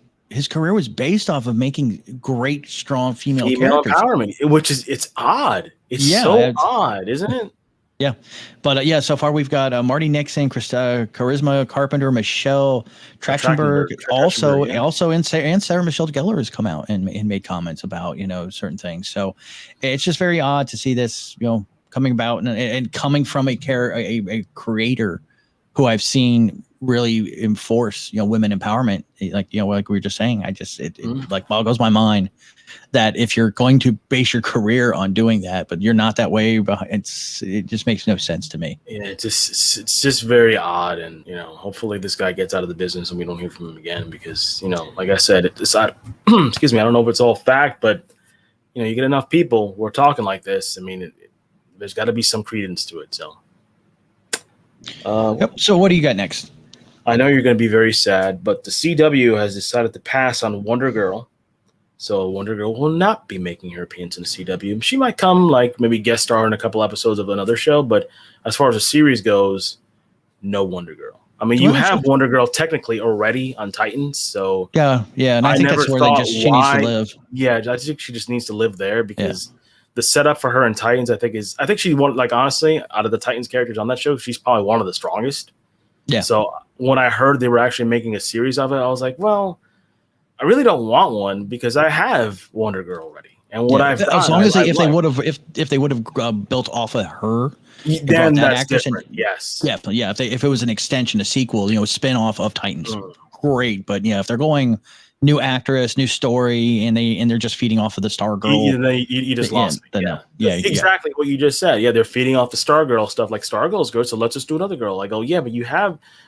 career was based off of making great, strong female characters. Empowerment, which is it's odd. It's so odd, isn't it? Yeah, but so far we've got Marty Nixon, Charisma Carpenter, Michelle Trachtenberg, also and Sarah Michelle Gellar has come out and made comments about certain things. So it's just very odd to see this coming about and coming from a creator who I've seen really enforce women empowerment, like we were just saying. It like boggles my mind that if you're going to base your career on doing that, but you're not that way, it just makes no sense to me. Yeah, it's just very odd, and hopefully this guy gets out of the business and we don't hear from him again, because like I said, it's not. Excuse me, I don't know if it's all fact, but you get enough people who are talking like this. I mean, there's got to be some credence to it. So, So what do you got next? I know you're going to be very sad, but the CW has decided to pass on Wonder Girl. So Wonder Girl will not be making her appearance in the CW. She might come, like maybe guest star in a couple episodes of another show, but as far as the series goes, no Wonder Girl. I mean, you have Wonder Girl technically already on Titans, so yeah, and I think that's where she needs to live. Yeah, I think she just needs to live there, because the setup for her in Titans, I think she honestly, out of the Titans characters on that show, she's probably one of the strongest. Yeah. So when I heard they were actually making a series of it, I was like, well, I really don't want one, because I have Wonder Girl already, and what I've done, as long as if they would have built off of her, then that's different. Yes, yeah. If it was an extension, a sequel, spin off of Titans, great. But if they're going new actress, new story, and they're just feeding off of the Stargirl, you just lost me. Exactly what you just said. Yeah, they're feeding off the Stargirl stuff. Like, Stargirl's good, so let's just do another girl. I go, yeah, but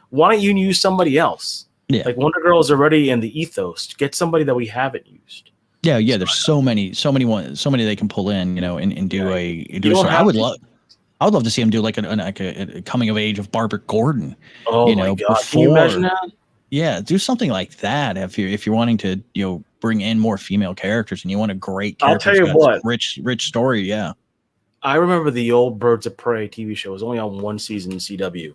why don't you use somebody else? Yeah, like Wonder Girl is already in the ethos. Get somebody that we haven't used. Yeah. There's so many they can pull in, and do a story. I would love to see him do like a coming of age of Barbara Gordon. Oh my God! Can you imagine that? Yeah, do something like that if you're wanting to bring in more female characters and you want a great character. I'll tell you what, rich story. Yeah, I remember the old Birds of Prey TV show. It was only on one season in CW.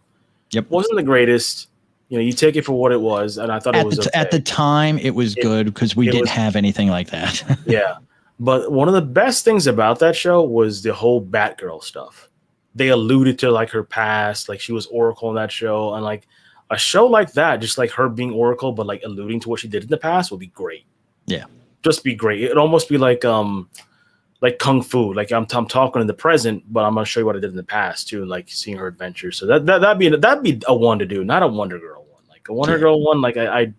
Yep, wasn't the greatest. You take it for what it was, and I thought it was okay. At the time, it was good because we didn't have anything like that. Yeah, but one of the best things about that show was the whole Batgirl stuff. They alluded to like her past, like she was Oracle in that show, and like a show like that, just like her being Oracle, but like alluding to what she did in the past, would be great. Yeah, just be great. It'd almost be like Kung Fu. Like I'm talking in the present, but I'm gonna show you what I did in the past too, and like seeing her adventures. So that'd be a one to do, not a Wonder Girl one. Like a Wonder Girl one, like I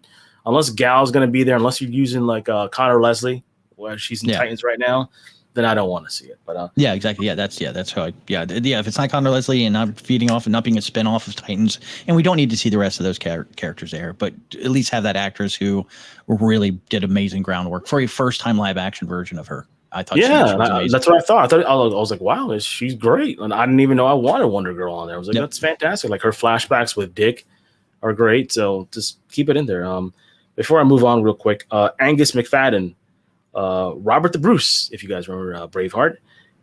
unless Gal's gonna be there, unless you're using like Connor Leslie, where she's in Titans right now, then I don't want to see it. But yeah, exactly. That's how if it's not Connor Leslie and not feeding off and not being a spinoff of Titans, and we don't need to see the rest of those characters there, but at least have that actress who really did amazing groundwork for a first time live action version of her. I thought, that's what I thought. I was like, wow, she's great, and I didn't even know I wanted Wonder Girl on there. I was like, that's fantastic. Like her flashbacks with Dick are great, so just keep it in there. Before I move on, real quick, Angus Mcfadden, Robert the Bruce, if you guys remember Braveheart,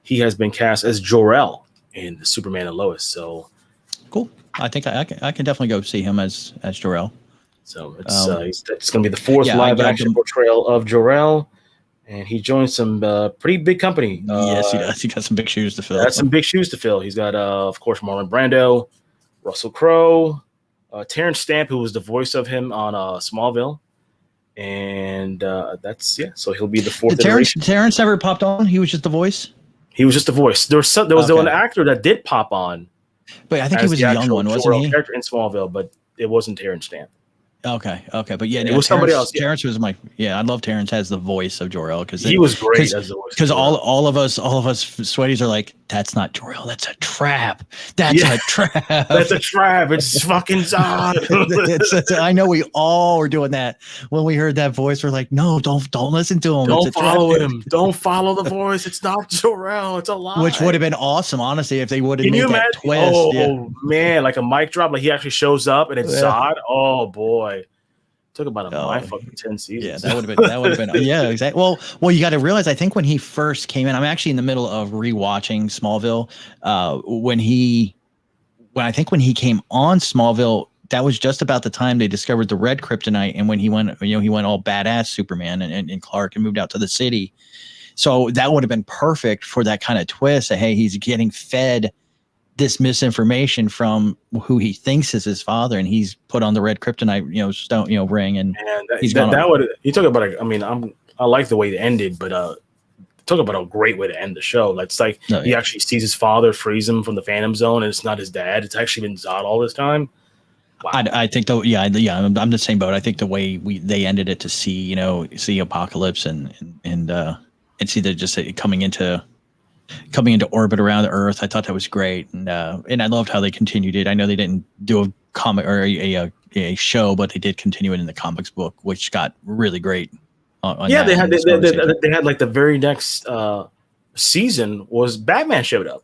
he has been cast as Jor-El in the Superman and Lois. So cool. I think I can definitely go see him as Jor-El. So it's going to be the fourth live action portrayal of Jor-El. And he joined some pretty big company. Yes, he does. He got some big shoes to fill. That's some big shoes to fill. He's got, of course, Marlon Brando, Russell Crowe, Terrence Stamp, who was the voice of him on Smallville. And so he'll be the fourth iteration. Terrence never popped on? He was just the voice? He was just the voice. There was an actor that did pop on. But I think he was a young one, wasn't he? Character in Smallville, but it wasn't Terrence Stamp. Okay, but yeah, it was somebody else. Terrence was I love Terrence as the voice of Jor-El because he was great as the voice. Because all of us sweaties are like, that's not Jor-El, that's a trap. That's a trap. That's a trap. It's fucking Zod. I know we all were doing that when we heard that voice. We're like, no, don't listen to him. Don't follow him. Don't follow the voice. It's not Jor-El. It's a lie. Which would have been awesome, honestly, if they would have made that twist. Oh man, like a mic drop. Like he actually shows up and it's Zod. Oh boy. Took about my fucking 10 seasons. Yeah, that would have been yeah, exactly. Well, you got to realize, I think when he first came in, I'm actually in the middle of rewatching Smallville. When he came on Smallville, that was just about the time they discovered the red kryptonite, and when he went all badass Superman and Clark and moved out to the city. So that would have been perfect for that kind of twist. That, hey, he's getting fed this misinformation from who he thinks is his father, and he's put on the red kryptonite, stone, ring, and that would. You talk about. I like the way it ended, but talk about a great way to end the show. It's like he actually sees his father freeze him from the Phantom Zone, and it's not his dad. It's actually been Zod all this time. Wow. I think though, I'm the same boat. I think the way they ended it to see Apocalypse and see that just coming into orbit around the Earth. I thought that was great, and I loved how they continued it. I know they didn't do a comic or a show, but they did continue it in the comics book, which got really great. They had like the very next season was Batman showed up,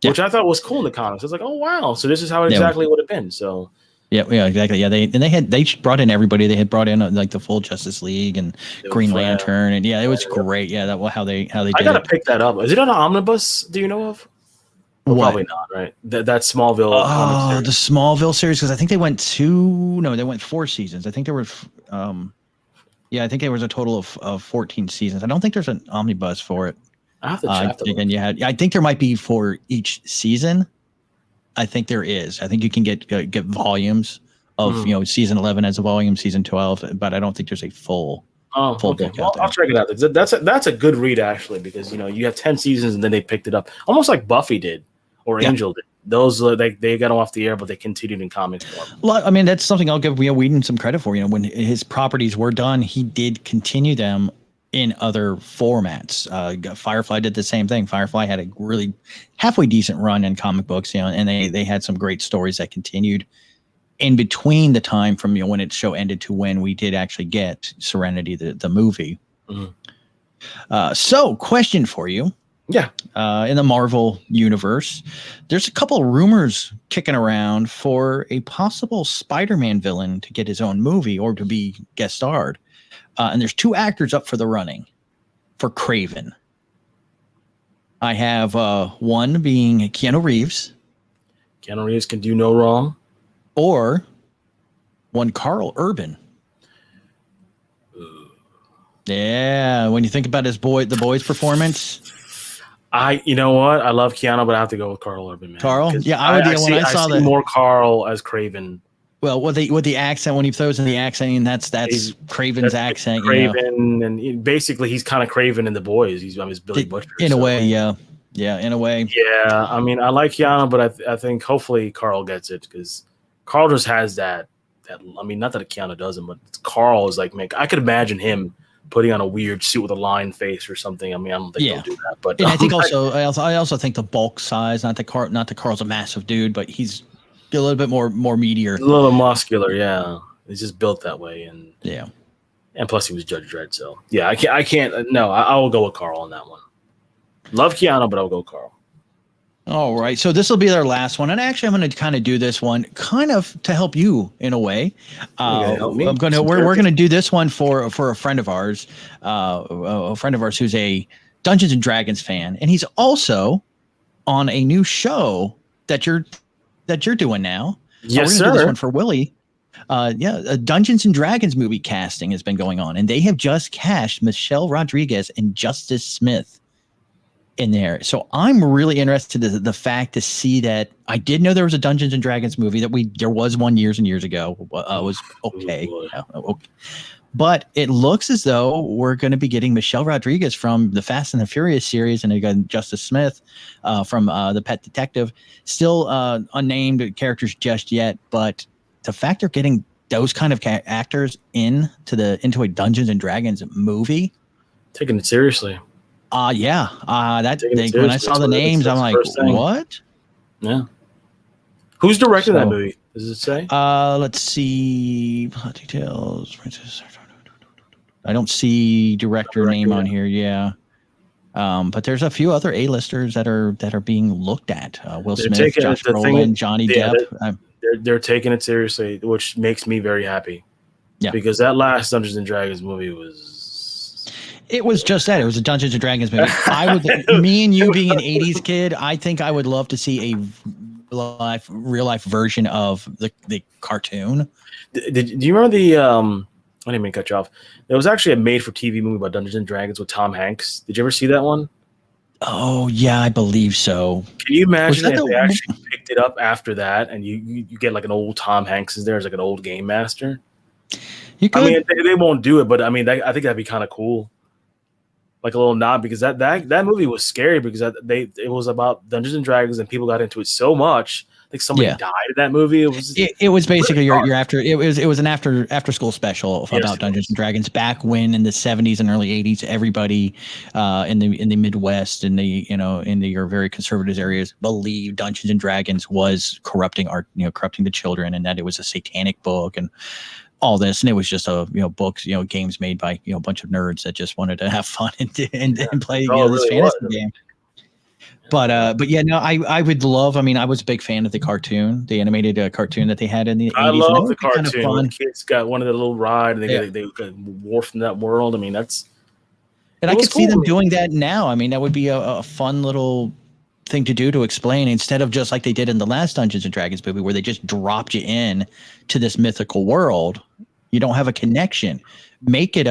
which I thought was cool in the comics. I was like, oh wow, so this is how it exactly would have been. So yeah, exactly. Yeah, they brought in everybody. They had brought in like the full Justice League and Green Lantern, and it was great. Yeah, that was how they did. I gotta pick that up. Is it on an omnibus? Do you know of? Well, probably not, right? That Smallville. Oh, the Smallville series, because I think they went 4 seasons. I think there were. I think there was a total of 14 seasons. I don't think there's an omnibus for it. I have to check. Again, I think there might be for each season. I think there is. I think you can get volumes of season 11 as a volume, season 12, but I don't think there's a full book. I'll check it out. That's a good read actually, because you have 10 seasons and then they picked it up almost like Buffy did or Angel did. Those they got off the air, but they continued in comics form. Well, I mean, that's something I'll give Whedon some credit for. When his properties were done, he did continue them in other formats. Firefly did the same thing. Firefly had a really halfway decent run in comic books, and they had some great stories that continued in between the time from when its show ended to when we did actually get Serenity, the movie. Mm-hmm. So, question for you. Yeah. In the Marvel universe, there's a couple of rumors kicking around for a possible Spider-Man villain to get his own movie or to be guest starred. And there's 2 actors up for the running for Kraven. I have one being Keanu Reeves. Keanu Reeves can do no wrong. Or one Carl Urban. Yeah, when you think about the boy's performance. You know what? I love Keanu, but I have to go with Carl Urban, man. Carl? Yeah, I saw that more Carl as Kraven. Well, with the accent, when he throws in the accent, and that's Kraven's accent. Kraven, and basically he's kind of Kraven in The Boys. He's Billy Butcher. In a way, yeah, in a way. Yeah, I mean, I like Keanu, but I think hopefully Carl gets it, because Carl just has that. I mean, not that Keanu doesn't, but Carl is like, man, I could imagine him putting on a weird suit with a lion face or something. I mean, I don't think he'll do that. But and I think I also think the bulk size, not that Carl's a massive dude, but he's a little bit more meatier, a little muscular. Yeah, he's just built that way, and plus he was Judge Dredd. So yeah, I can't. No, I will go with Carl on that one. Love Keanu, but I'll go Carl. All right, so this will be our last one, and actually, I'm going to kind of do this one kind of to help you in a way. We're going to do this one for a friend of ours, who's a Dungeons and Dragons fan, and he's also on a new show that you're doing now. Yes, sir. Do this one for Willie. A Dungeons and Dragons movie casting has been going on, and they have just cast Michelle Rodriguez and Justice Smith in there. So I'm really interested in the fact to see that. I did know there was a Dungeons and Dragons movie there was one years and years ago. It was okay. Okay. But it looks as though we're going to be getting Michelle Rodriguez from the Fast and the Furious series, and again Justice Smith from the Pet Detective. Still unnamed characters just yet, but the fact they're getting those kind of actors into a Dungeons and Dragons movie, taking it seriously. When I saw the names, I'm like, what? Yeah. Who's directing that movie? Does it say? Let's see. Details. I don't see director name on here. Yeah. But there's a few other A-listers that are being looked at. Will Smith, Josh Brolin, Johnny Depp. They're taking it seriously, which makes me very happy. Yeah. Because that last Dungeons and Dragons movie was. It was just that. It was a Dungeons and Dragons movie. Me and you being an 80s kid, I think I would love to see a real life version of the cartoon. Do you remember the I didn't mean to cut you off. There was actually a made for TV movie about Dungeons and Dragons with Tom Hanks. Did you ever see that one? Oh yeah, I believe so. Can you imagine if they actually picked it up after that, and you get like an old Tom Hanks is there as like an old game master? You could. I mean, they won't do it, but I mean, I think that'd be kind of cool, like a little nod, because that movie was scary because it was about Dungeons and Dragons, and people got into it so much. I think somebody died in that movie. It was basically your after. It was an after school special about Dungeons and Dragons back when in the 70s and early 80s, everybody in the Midwest and in your very conservative areas believed Dungeons and Dragons was corrupting the children, and that it was a satanic book and all this, and it was just books, games made by a bunch of nerds that just wanted to have fun and play this fantasy game. But yeah, no, I would love. I mean, I was a big fan of the cartoon, the animated cartoon that they had in the 80s. I love the cartoon. Kind of when kids got one of the little ride, and they morphed in that world. I mean, that's. And I could see them doing that now. I mean, that would be a fun little thing to do to explain, instead of just like they did in the last Dungeons and Dragons movie, where they just dropped you in to this mythical world. You don't have a connection. Make it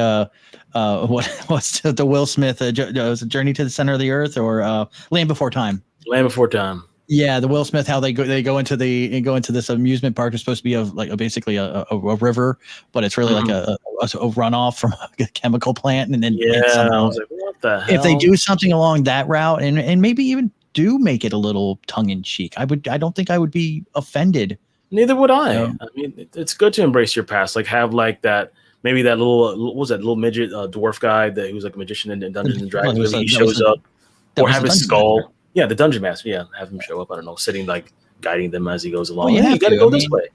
what's the Will Smith was it Journey to the Center of the Earth or Land Before Time? Land Before Time. Yeah, the Will Smith, how they go into this amusement park. It's supposed to be basically a river, but it's really like a runoff from a chemical plant. And then I was like, what the hell? If they do something along that route, and maybe even do make it a little tongue in cheek, I don't think I would be offended. Neither would I. I mean, it's good to embrace your past. Like have like that. Maybe that little little midget dwarf guy that he was like a magician in Dungeons and Dragons. He shows up, or have his skull. Master. Yeah, the dungeon master. Yeah, have him show up. I don't know, sitting like guiding them as he goes along. Well, you got to go this way.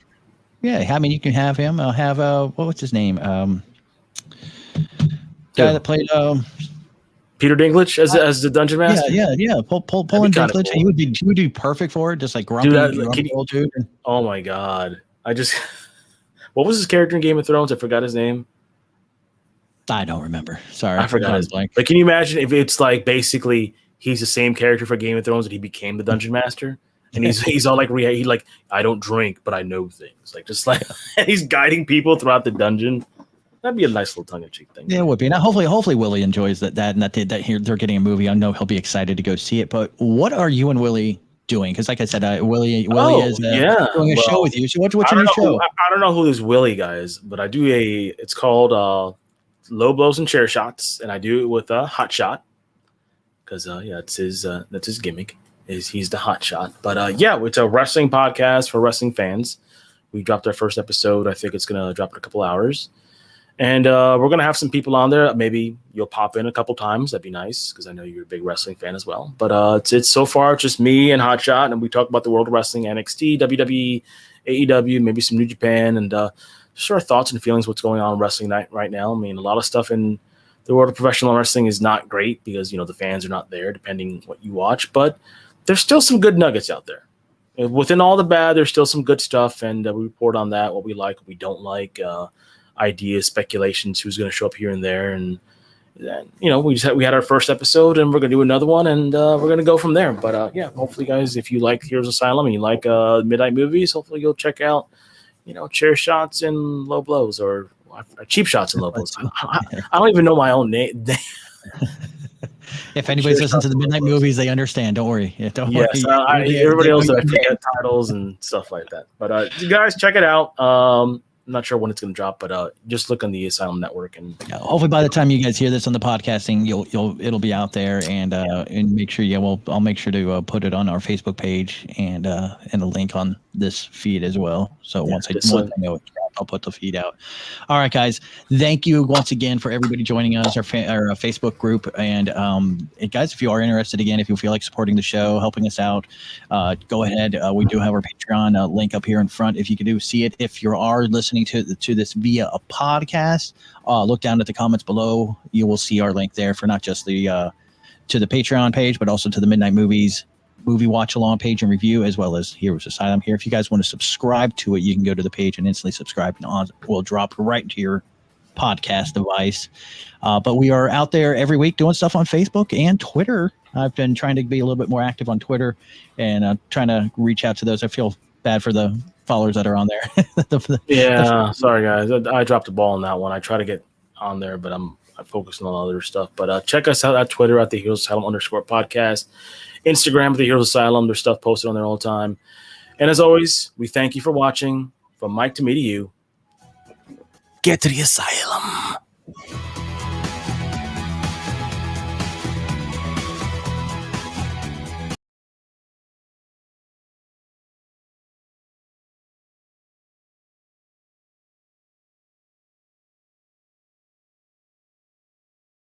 Yeah, I mean, you can have him. I'll have what's his name? Guy that played Peter Dinklage as the dungeon master. Yeah. Pull in Dinklage. Cool. He would be perfect for it. Just like grumpy, old dude. Oh my god! What was his character in Game of Thrones? I forgot his name. I don't remember. Sorry, I forgot his blank. Like, can you imagine if it's like basically he's the same character for Game of Thrones and he became the dungeon master, and he's all like I don't drink but I know things, like just like he's guiding people throughout the dungeon. That'd be a nice little tongue-in-cheek thing. Yeah, it would be. Now, hopefully Willie enjoys that and that they're getting a movie. I know he'll be excited to go see it. But what are you and Willie doing? Because like I said, Willie is doing a show with you. So what's your new show? I don't know who this Willie guy is, but I do it's called Low Blows and Chair Shots, and I do it with Hot Shot because that's his gimmick. He's the Hot Shot. But it's a wrestling podcast for wrestling fans. We dropped our first episode. I think it's gonna drop in a couple hours. And we're going to have some people on there. Maybe you'll pop in a couple times. That'd be nice because I know you're a big wrestling fan as well. But it's so far just me and Hotshot, and we talk about the world of wrestling, NXT, WWE, AEW, maybe some New Japan, and just our thoughts and feelings what's going on in wrestling right now. I mean, a lot of stuff in the world of professional wrestling is not great because, the fans are not there depending what you watch. But there's still some good nuggets out there. Within all the bad, there's still some good stuff, and we report on that, what we like, what we don't like, ideas, speculations, who's going to show up here and there, and we had our first episode, and we're going to do another one, and we're going to go from there. But hopefully, guys, if you like Heroes Asylum and you like midnight movies, hopefully you'll check out Chair Shots and Low Blows, or Cheap Shots and Low Blows. I don't even know my own name. If anybody's listening to the midnight movies, they understand. Don't worry. Don't worry. Everybody else, I forget titles and stuff like that. But guys, check it out. I'm not sure when it's going to drop, but just look on the Asylum Network, and hopefully by the time you guys hear this on the podcasting, it'll be out there, and make sure I'll make sure to put it on our Facebook page and a link on this feed as well. So once I know it's dropped, I'll put the feed out. All right, guys, thank you once again for everybody joining us, our Facebook group, and guys, if you are interested, again, if you feel like supporting the show, helping us out, go ahead. We do have our Patreon link up here in front. If you can see it, if you are listening to this via a podcast, look down at the comments below. You will see our link there for not just the to the Patreon page, but also to the Midnight Movies movie watch along page and review, as well as Heroes Asylum here. If you guys want to subscribe to it, you can go to the page and instantly subscribe, and we'll drop right into your podcast device. But we are out there every week doing stuff on Facebook and Twitter. I've been trying to be a little bit more active on Twitter and trying to reach out to those. I feel bad for the followers that are on there. Sorry guys, I dropped the ball on that one. I try to get on there, but I'm focusing on other stuff. But check us out at Twitter at the Heroes Asylum _podcast, Instagram at the Heroes Asylum. There's stuff posted on there all the time. And as always, we thank you for watching. From Mike to me to you, get to the asylum.